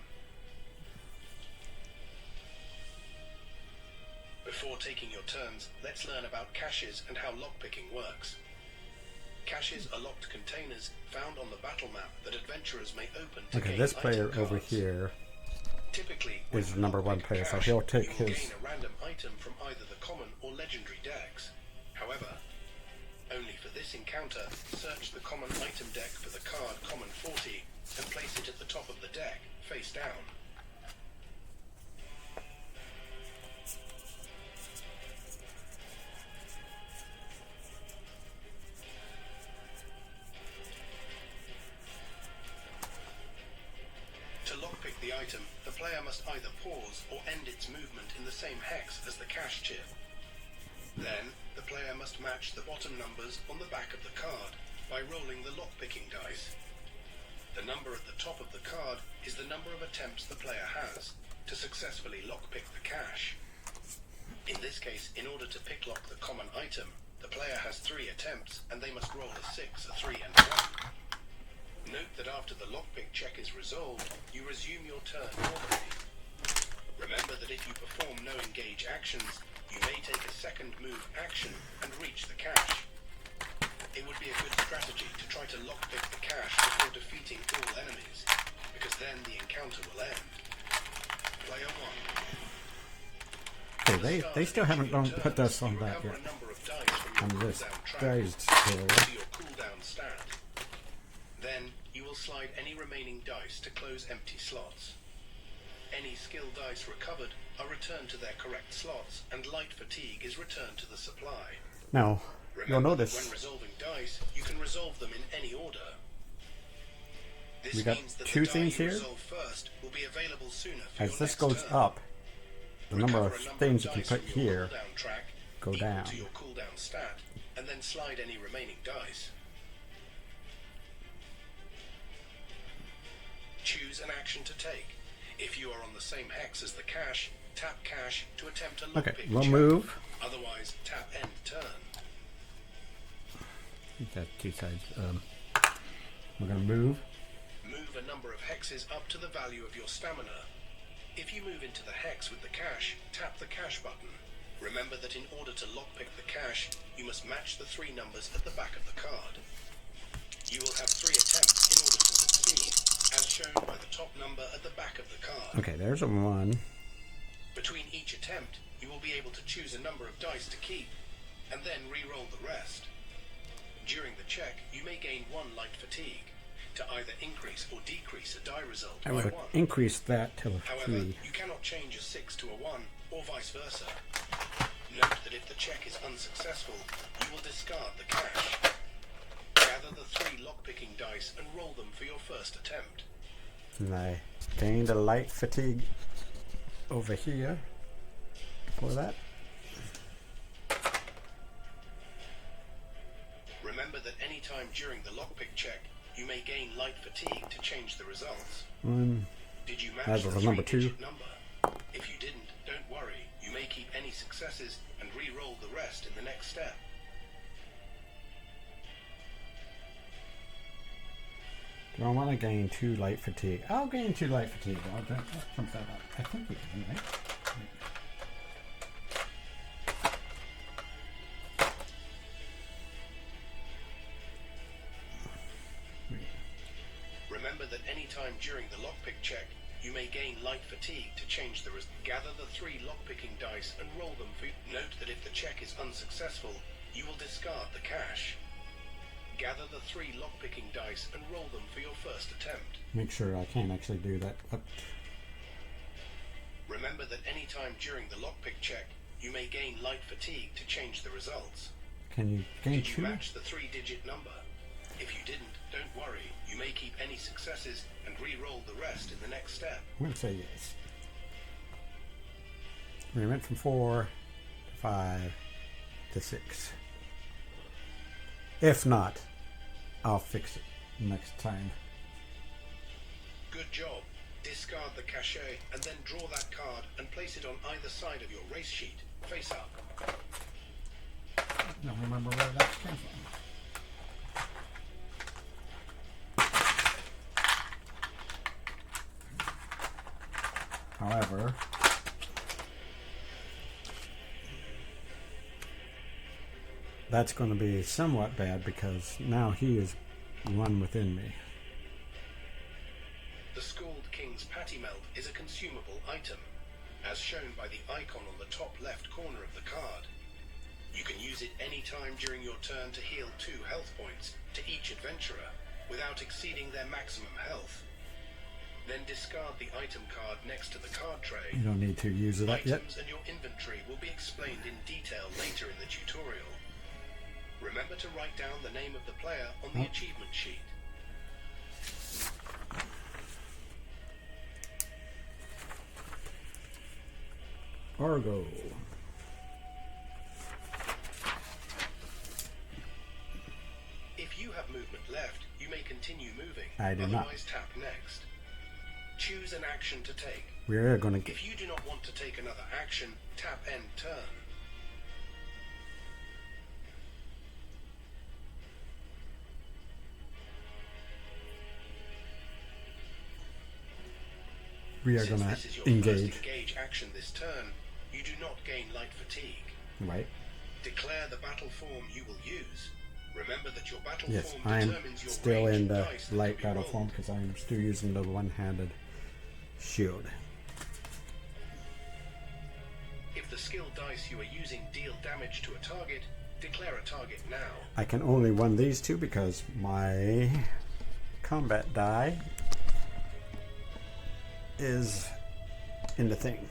Before taking your turns, let's learn about caches and how lockpicking works. Caches are locked containers found on the battle map that adventurers may open to Okay, gain this player item over cards. here Typically, is when the number you 1 lockpick a player, so cache, he'll take you will his... gain a random item from either the common or legendary decks. However, Only for this encounter, search the common item deck for the card Common 40 and place it at the top of the deck, face down. To lockpick the item, the player must either pause or end its movement in the same hex as the cash chip. Then, the player must match the bottom numbers on the back of the card by rolling the lockpicking dice. The number at the top of the card is the number of attempts the player has to successfully lockpick the cash. In this case, in order to picklock the common item, the player has 3 attempts and they must roll a 6, a 3 and 1. Note that after the lockpick check is resolved, you resume your turn normally. Remember that if you perform no engage actions, you may take a second move action and reach the cache. It would be a good strategy to try to lockpick the cache before defeating all enemies, because then the encounter will end. Player 1. Okay, they still haven't put us on that yet. On this Dized area. To your cooldown stat. Then you will slide any remaining dice to close empty slots. Any skill dice recovered are returned to their correct slots, and light fatigue is returned to the supply. Now, you'll Remember, notice when resolving dice, you can resolve them in any order. This we got means that 2 the die things you here. resolve first will be available sooner for As your this next goes turn. up, the number of Recover a things you can dice put from your here cooldown track go equal down. to your cooldown stat, and then slide any remaining dice. Choose an action to take. If you are on the same hex as the cache, tap cache to attempt a Okay, lockpick we'll check. move. Otherwise, tap end turn. We've got 2 sides. We're going to move. Move a number of hexes up to the value of your stamina. If you move into the hex with the cache, tap the cache button. Remember that in order to lockpick the cache, you must match the 3 numbers at the back of the card. You will have 3 attempts in order to succeed, as shown by the top number at the back of the card. Okay, there's a 1. Between each attempt, you will be able to choose a number of dice to keep, and then re-roll the rest. During the check, you may gain 1 light fatigue, to either increase or decrease a die result I by would 1. increase that to a However, 3. you cannot change a 6 to a 1, or vice versa. Note that if the check is unsuccessful, you will discard the cache. Gather the 3 lockpicking dice and roll them for your first attempt. And I gained a light fatigue over here for that. Remember that any time during the lockpick check, you may gain light fatigue to change the results. 1. Did you match That the was number 2. 3-digit number? If you didn't, don't worry. You may keep any successes and re-roll the rest in the next step. Do I want to gain 2 light fatigue? I'll gain 2 light fatigue. That comes that up. I think we can, right? Remember that any time during the lockpick check, you may gain light fatigue to change the result. Gather the 3 lockpicking dice and roll them for. Note that if the check is unsuccessful, you will discard the cache. Gather the 3 lockpicking dice and roll them for your first attempt. Make sure I can actually do that. Remember that any time during the lockpick check, you may gain light fatigue to change the results. Can you gain Did you 2? match the 3-digit number? If you didn't, don't worry. You may keep any successes and re-roll the rest in the next step. I'm going to say yes. We went from 4 to 5 to 6. If not, I'll fix it next time. Good job. Discard the cachet and then draw that card and place it on either side of your race sheet, face up. I don't remember where that came from. However, that's going to be somewhat bad because now he is one within me. The Scald King's Patty Melt is a consumable item, as shown by the icon on the top left corner of the card. You can use it any time during your turn to heal 2 health points to each adventurer without exceeding their maximum health. Then discard the item card next to the card tray. You don't need to use it up yet. Items and your inventory will be explained in detail later in the tutorial. Remember to write down the name of the player on the achievement sheet. Argo. If you have movement left, you may continue moving. I do not. Otherwise, tap next. Choose an action to take. We're going to... If you do not want to take another action, tap end turn. We are Since going this is your to engage. first engage action this turn, you do not gain light fatigue. Right. Declare the battle form you will use. Remember that your battle Yes, form I'm determines your still range in and the dice that light can be battle rolled. form because I'm still using the one-handed shield. If the skill dice you are using deal damage to a target, declare a target now. I can only run these two because my combat die is in the thing.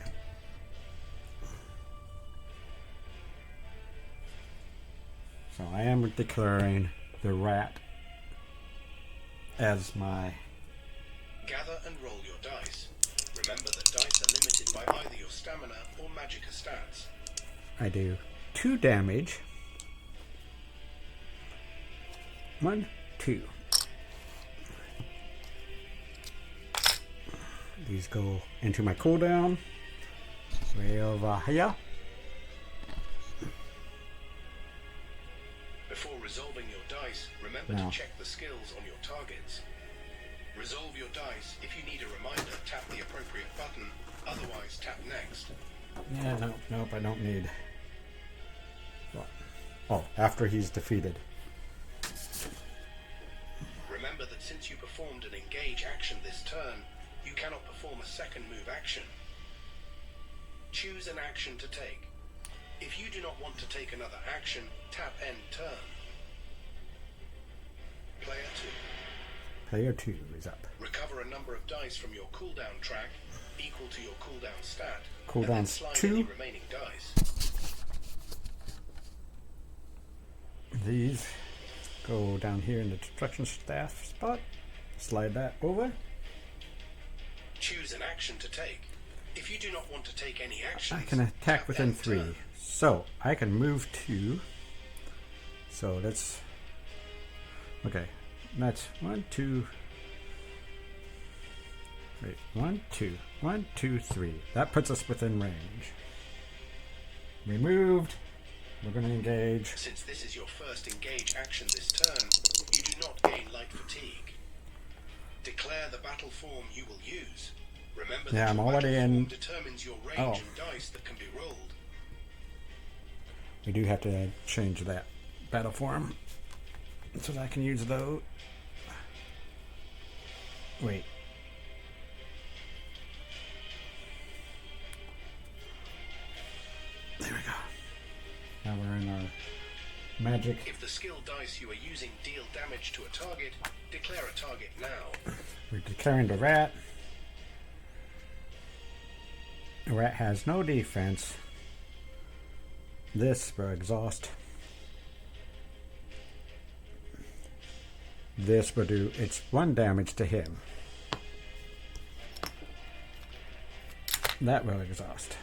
So I am declaring the rat as my... Gather and roll your dice. Remember that dice are limited by either your stamina or magicka stats. I do 2 damage. 1, 2. These go into my cooldown. Way over here. Before resolving your dice, remember Now. to check the skills on your targets. Resolve your dice. If you need a reminder, tap the appropriate button. Otherwise, tap next. Yeah, nope, I don't need. What? Oh, after he's defeated. Remember that since you performed an engage action this turn, you cannot perform a second move action. Choose an action to take. If you do not want to take another action, tap end turn. Player 2. Player 2 is up. Recover a number of dice from your cooldown track, equal to your cooldown stat, and Cooldown's then slide 2. any remaining dice. These go down here in the destruction staff spot. Slide that over. Choose an action to take. If you do not want to take any actions, I can attack tap within end 3. turn. So I can move 2. So that's okay. That's 1, 2. Wait, 1, 2, 1, 2, 3. That puts us within range. We moved. We're going to engage. Since this is your first engage action this turn, you do not gain light fatigue. Declare the battle form you will use. Remember Yeah, that I'm your already battle form in- determines your range Oh. and dice that can be rolled. We do have to change that battle form so that I can use those. Wait. There we go. Now we're in our magic. If the skill dice you are using deal damage to a target, declare a target now. We're declaring the rat. The rat has no defense. This will exhaust. This will do its 1 damage to him. That will exhaust.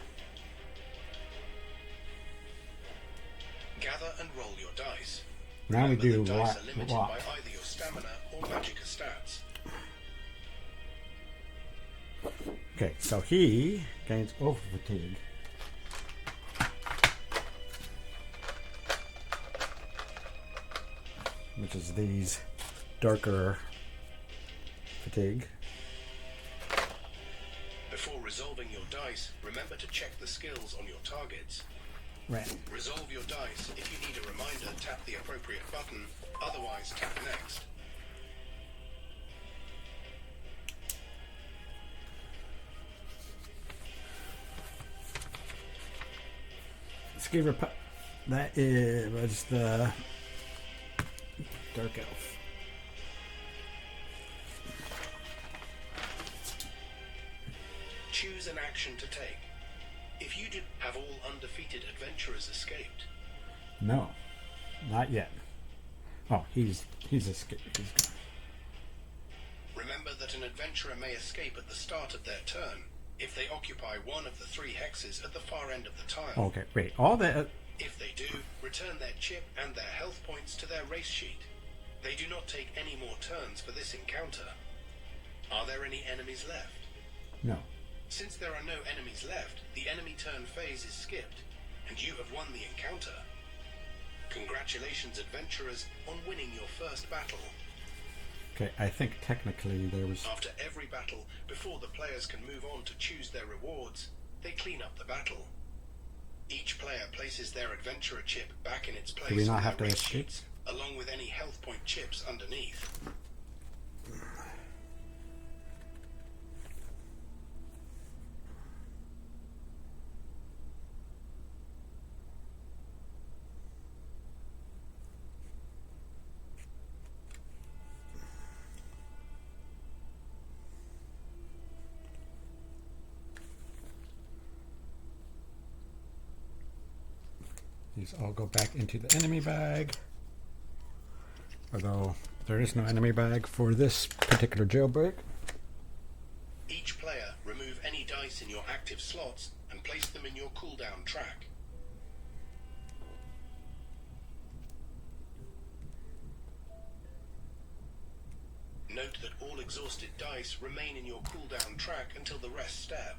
Gather and roll your dice. Now we Remember do that dice are limited rock. by either your stamina or magicka stats. Okay, so he gains over fatigue. Which is these darker fatigue. Before resolving your dice, remember to check the skills on your targets. Right. Resolve your dice. If you need a reminder, tap the appropriate button. Otherwise, tap next. Let's give her That was the Dark Elf. Choose an action to take. If you did, have all undefeated adventurers escaped? No, not yet. Oh, he's escaped. He's gone. Remember that an adventurer may escape at the start of their turn if they occupy one of the 3 hexes at the far end of the tile. Okay, wait. All that. If they do, return their chip and their health points to their race sheet. They do not take any more turns for this encounter. Are there any enemies left? No. Since there are no enemies left, the enemy turn phase is skipped, and you have won the encounter. Congratulations, adventurers, on winning your first battle. Okay, I think technically there was. After every battle, before the players can move on to choose their rewards, they clean up the battle. Each player places their adventurer chip back in its place Do we not on have their to race escape? sheets, along with any health point chips underneath. These all go back into the enemy bag. Although there is no enemy bag for this particular jailbreak. Each player remove any dice in your active slots and place them in your cooldown track. Note that all exhausted dice remain in your cooldown track until the rest step.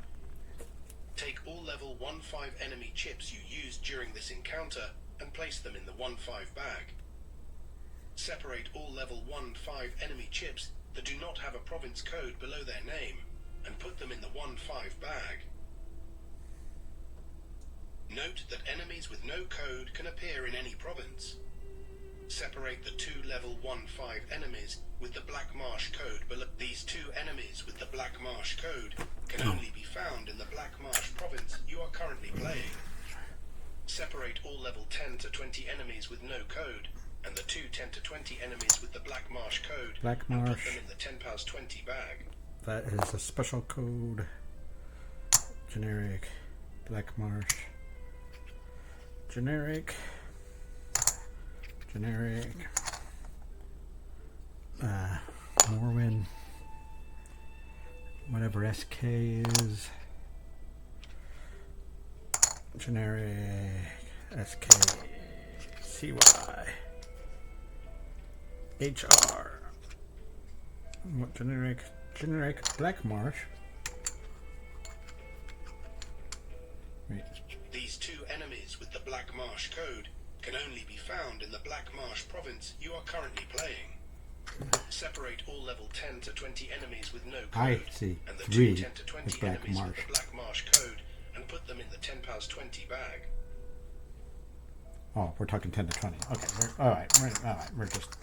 Take all level 1-5 enemy chips you used during this encounter and place them in the 1-5 bag. Separate all level 1-5 enemy chips that do not have a province code below their name and put them in the 1-5 bag. Note that enemies with no code can appear in any province. Separate the 2 level 1-5 enemies with the Black Marsh code below. These 2 enemies with the Black Marsh code can only be found in the Black Marsh province you are currently playing. Separate all level 10 to 20 enemies with no code and the 2 10 to 20 enemies with the Black Marsh code Black and put Marsh. them in the 10 pounds 20 bag. That is a special code. Generic. Black Marsh. Generic. Generic. Morwin. Whatever SK is. Generic. SK. CY. HR. What generic? Generic Black Marsh. Wait. These 2 enemies with the Black Marsh code can only be found in the Black Marsh province you are currently playing. Separate all level 10 to 20 enemies with no I code see. and the 2 3 10 to 20 is Black enemies Marsh. with the Black Marsh code and put them in the 10 pounds 20 bag. Oh, we're talking 10 to 20. Okay, all right. We're just.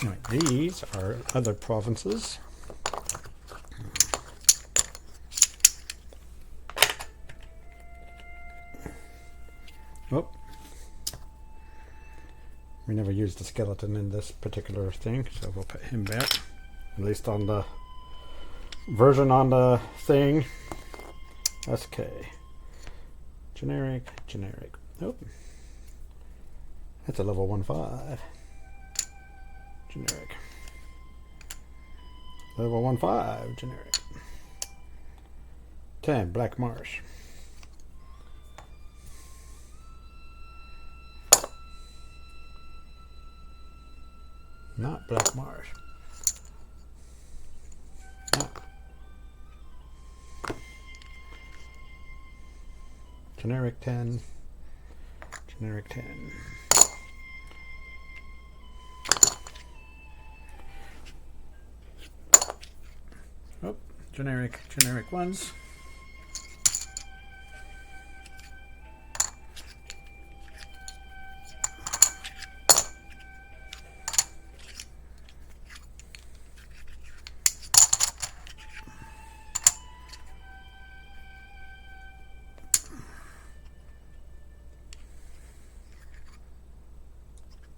All right, these are other provinces. Oh. We never used the skeleton in this particular thing, so we'll put him back. At least on the version on the thing. SK. Generic. Oh. That's a level 1-5. Generic. Level 1-5. Generic. 10. Black Marsh. Not Black Marsh. No. Generic 10. Generic 10. Oh, generic ones.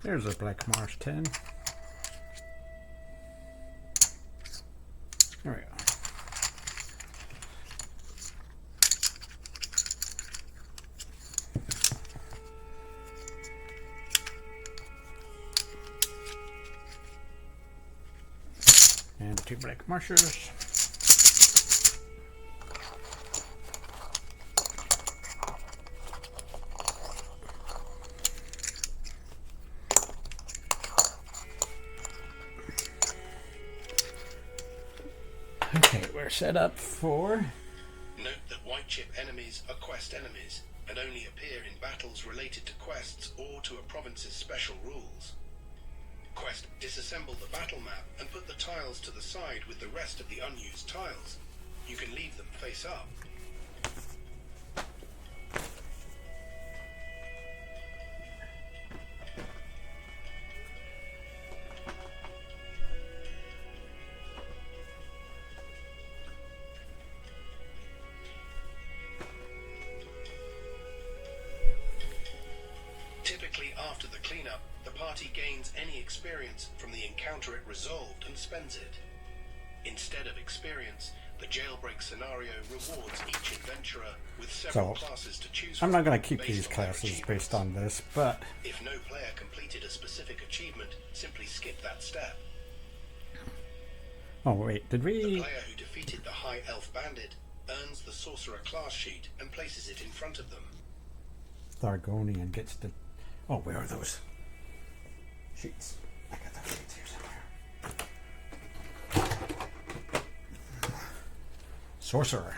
There's a Black Marsh 10. There we go. And 2 Black Marshers. Okay, we're set up for... Note that white chip enemies are quest enemies and only appear in battles related to quests or to a province's special rules. Quest disassemble the battle map and put the tiles to the side with the rest of the unused tiles. You can leave them face up. Typically after the cleanup, the party gains any experience from the encounter it resolved and spends it. Instead of experience, the jailbreak scenario rewards each adventurer with several classes to choose from. I'm not going to keep based these on their classes achievements. based on this, but... If no player completed a specific achievement, simply skip that step. Oh wait, did The we... player who defeated the High Elf Bandit earns the Sorcerer class sheet and places it in front of them. Thargonian gets the... Oh, where are those sheets? I got those sheets here somewhere. Sorcerer.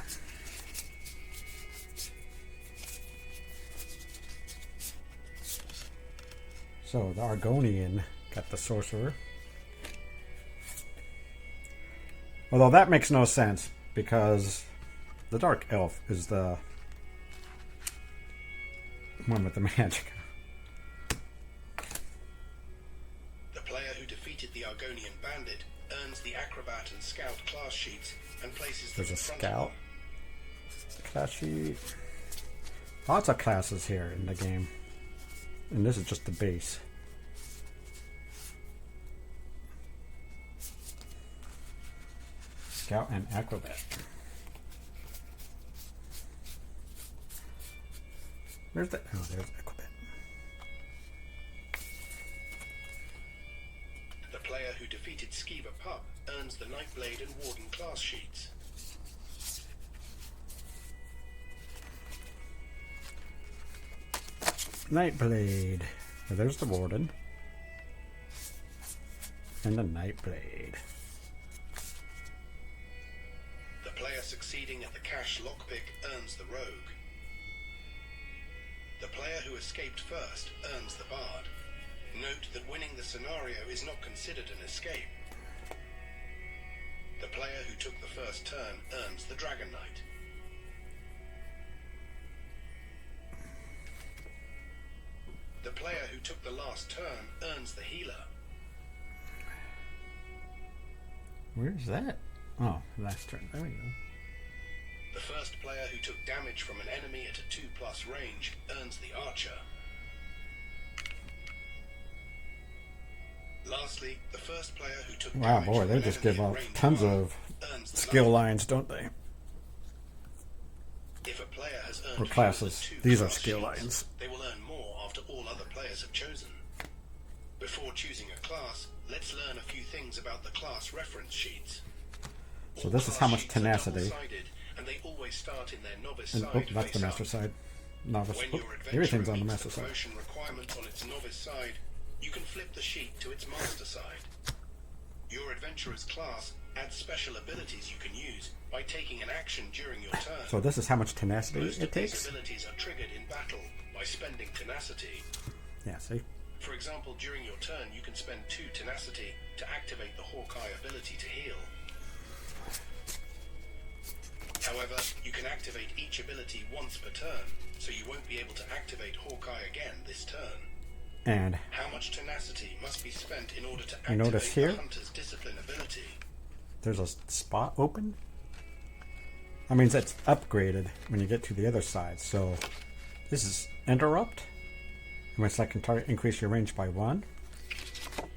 So the Argonian got the Sorcerer. Although that makes no sense because the Dark Elf is the one with the magic. The player who defeated the Argonian Bandit earns the Acrobat and Scout class sheets and places them There's in a front Scout of them. class sheet. Lots of classes here in the game. And this is just the base. Scout and Acrobat. Where's that? Oh, there's Acrobat. The player who defeated Skeever Pup earns the Nightblade and Warden class sheets. Nightblade. Well, there's the Warden. And the Nightblade. The player succeeding at the Cache lockpick earns the Rogue. The player who escaped first earns the Bard. Note that winning the scenario is not considered an escape. The player who took the first turn earns the Dragon Knight. The player who took the last turn earns the Healer. Where's that? Oh, last turn. There we go. The first player who took damage from an enemy at a 2+ range earns the Archer. Lastly, the first player who took Wow, damage boy, from they an just enemy give at out range tons 1 of earns the skill Knight. lines, don't they? If a player has Or earned classes. fewer than 2 These are class skill sheets, lines. they will earn more after all other players have chosen. Before choosing a class, let's learn a few things about the class reference sheets. So All this is class how much sheets are tenacity. double-sided, and they always start in their novice And, side oh, that's the face master up. side. Novice. When Oh, your everything's adventurer on the meets master the side. promotion requirements on its novice side, you can flip the sheet to its master side. Your adventurer's class adds special abilities you can use by taking an action during your turn. So this is how much tenacity Most it of these takes? abilities are triggered in battle by spending tenacity. Yeah, see? For example, during your turn, you can spend 2 tenacity to activate the Hawkeye ability to heal. However, you can activate each ability once per turn, so you won't be able to activate Hawkeye again this turn. And How much tenacity must be spent in order to You activate notice here? the Hunter's Discipline ability? there's a spot open. That means it's upgraded when you get to the other side. So this is interrupt. And it's like can increase your range by 1.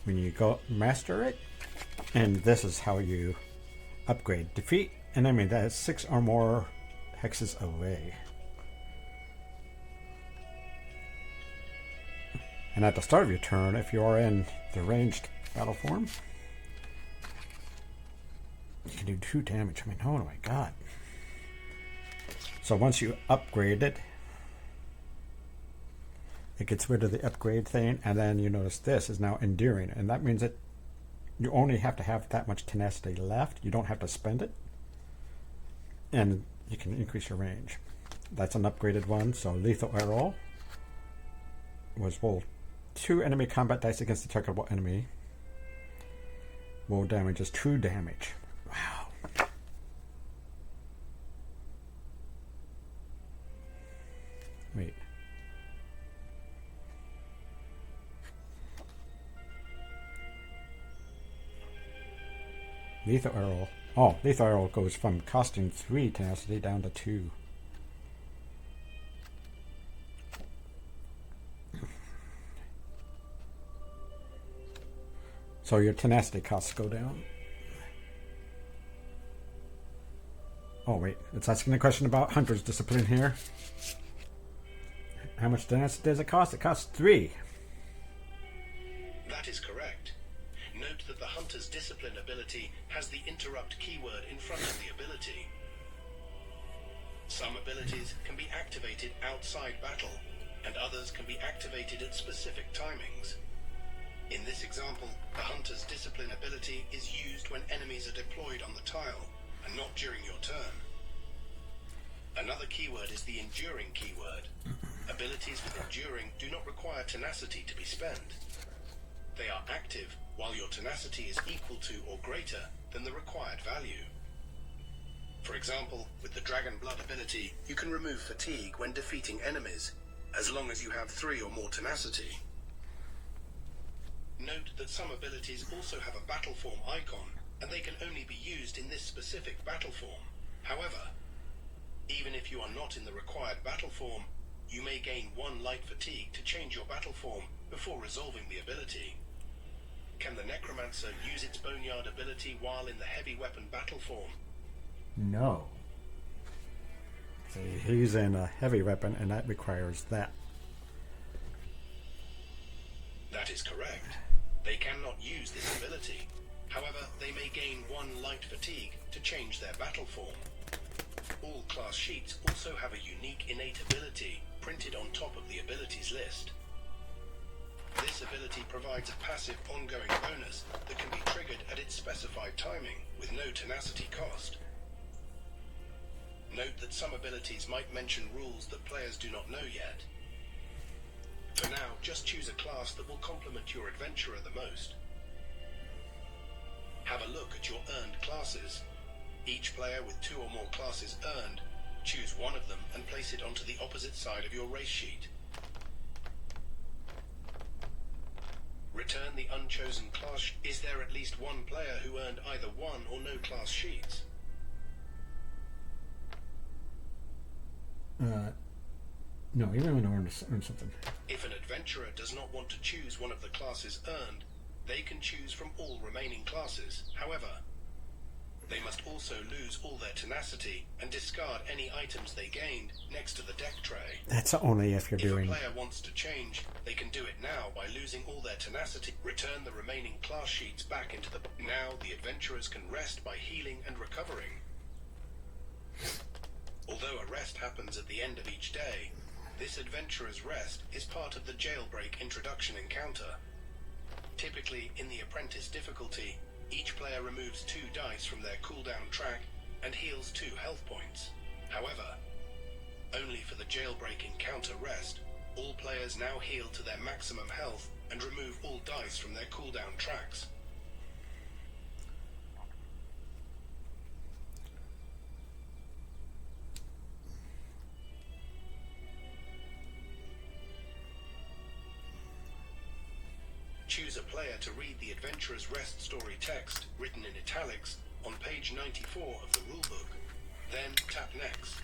when you go master it. And this is how you upgrade. Defeat an enemy that is 6 or more hexes away. And at the start of your turn, if you are in the ranged battle form, you can do 2 damage. I mean, oh my god. So once you upgrade it, it gets rid of the upgrade thing, and then you notice this is now enduring, and that means that you only have to have that much tenacity left. You don't have to spend it, and you can increase your range. That's an upgraded one. So lethal arrow was roll 2 enemy combat dice against the targetable enemy. Roll damage is 2 damage. Wow. Wait. Lethal arrow. Oh, lethal arrow goes from costing 3 tenacity down to 2. So your tenacity costs go down. Oh wait, it's asking a question about Hunter's Discipline here. How much tenacity does it cost? It costs 3. That is correct. Note that the Hunter's Discipline ability has the interrupt keyword in front of the ability. Some abilities can be activated outside battle, and others can be activated at specific timings. In this example, the Hunter's Discipline ability is used when enemies are deployed on the tile, and not during your turn. Another keyword is the enduring keyword. Abilities with enduring do not require tenacity to be spent. They are active while your tenacity is equal to or greater than the required value. For example, with the Dragon Blood ability, you can remove fatigue when defeating enemies, as long as you have 3 or more tenacity. Note that some abilities also have a battle form icon, and they can only be used in this specific battle form. However, even if you are not in the required battle form, you may gain 1 light fatigue to change your battle form before resolving the ability. Can the Necromancer use its Boneyard ability while in the heavy weapon battle form? No. So he's in a heavy weapon, and that requires that. That is correct. They cannot use this ability. However, they may gain 1 light fatigue to change their battle form. All class sheets also have a unique innate ability printed on top of the abilities list. This ability provides a passive ongoing bonus that can be triggered at its specified timing with no tenacity cost. Note that some abilities might mention rules that players do not know yet. For now, just choose a class that will complement your adventurer the most. Have a look at your earned classes. Each player with 2 or more classes earned, choose one of them and place it onto the opposite side of your race sheet. Return the unchosen class. Is there at least one player who earned either 1 or no class sheets? No, even when I earn something. If an adventurer does not want to choose one of the classes earned, they can choose from all remaining classes. However, they must also lose all their tenacity and discard any items they gained next to the deck tray. That's only if you're doing... If a player wants to change, they can do it now by losing all their tenacity. Return the remaining class sheets back into the... Now the adventurers can rest by healing and recovering. Although a rest happens at the end of each day, this adventurer's rest is part of the Jailbreak introduction encounter. Typically, in the Apprentice difficulty, each player removes 2 dice from their cooldown track and heals 2 health points. However, only for the Jailbreak encounter rest, all players now heal to their maximum health and remove all dice from their cooldown tracks. Choose a player to read the Adventurer's Rest story text, written in italics, on page 94 of the rulebook. Then tap Next.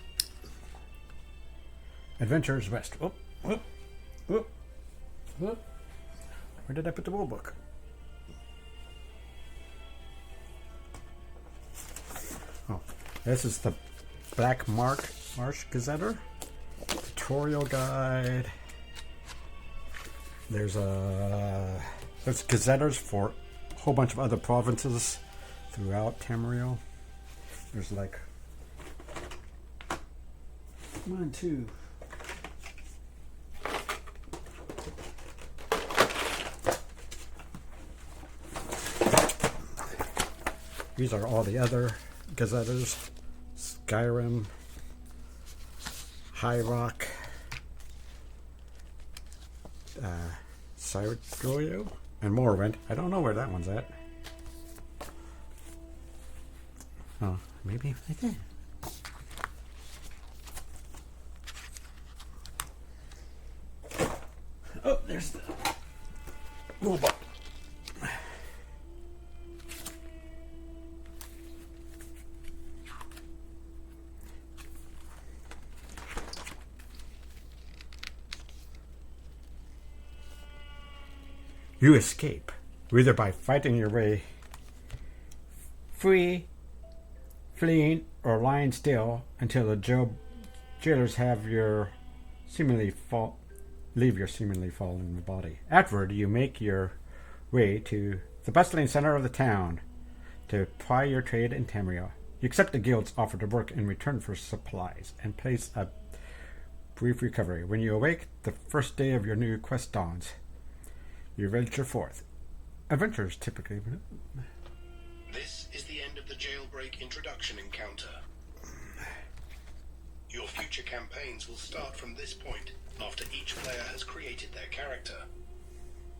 Adventurer's Rest. Oh, oh, oh, oh. Where did I put the rulebook? This is the Black Marsh Gazetter tutorial guide. There's gazetters for a whole bunch of other provinces throughout Tamriel. There's like 1, 2. These are all the other gazetters. Skyrim, High Rock, Cyrodiil, and Morrowind. I don't know where that one's at. Oh, maybe right there. Oh, there's the rulebook. You escape, either by fighting your way free, fleeing, or lying still until the jailers have leave your seemingly fallen body. Afterward, you make your way to the bustling center of the town to ply your trade in Tamriel. You accept the guild's offer to work in return for supplies and place a brief recovery. When you awake, the first day of your new quest dawns. You venture forth. Adventures typically. This is the end of the Jailbreak introduction encounter. Your future campaigns will start from this point after each player has created their character.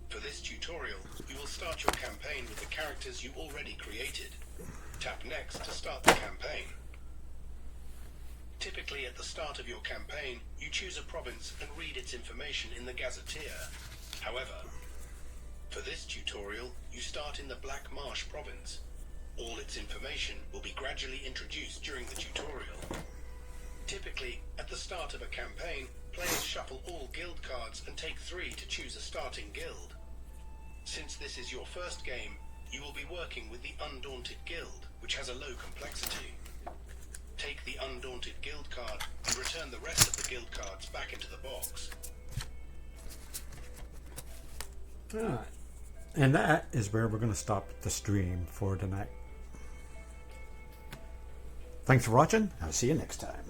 For this tutorial, you will start your campaign with the characters you already created. Tap Next to start the campaign. Typically at the start of your campaign, you choose a province and read its information in the Gazetteer. However, for this tutorial, you start in the Black Marsh province. All its information will be gradually introduced during the tutorial. Typically, at the start of a campaign, players shuffle all guild cards and take 3 to choose a starting guild. Since this is your first game, you will be working with the Undaunted Guild, which has a low complexity. Take the Undaunted Guild card and return the rest of the guild cards back into the box. Alright. And that is where we're going to stop the stream for tonight. Thanks for watching. I'll see you next time.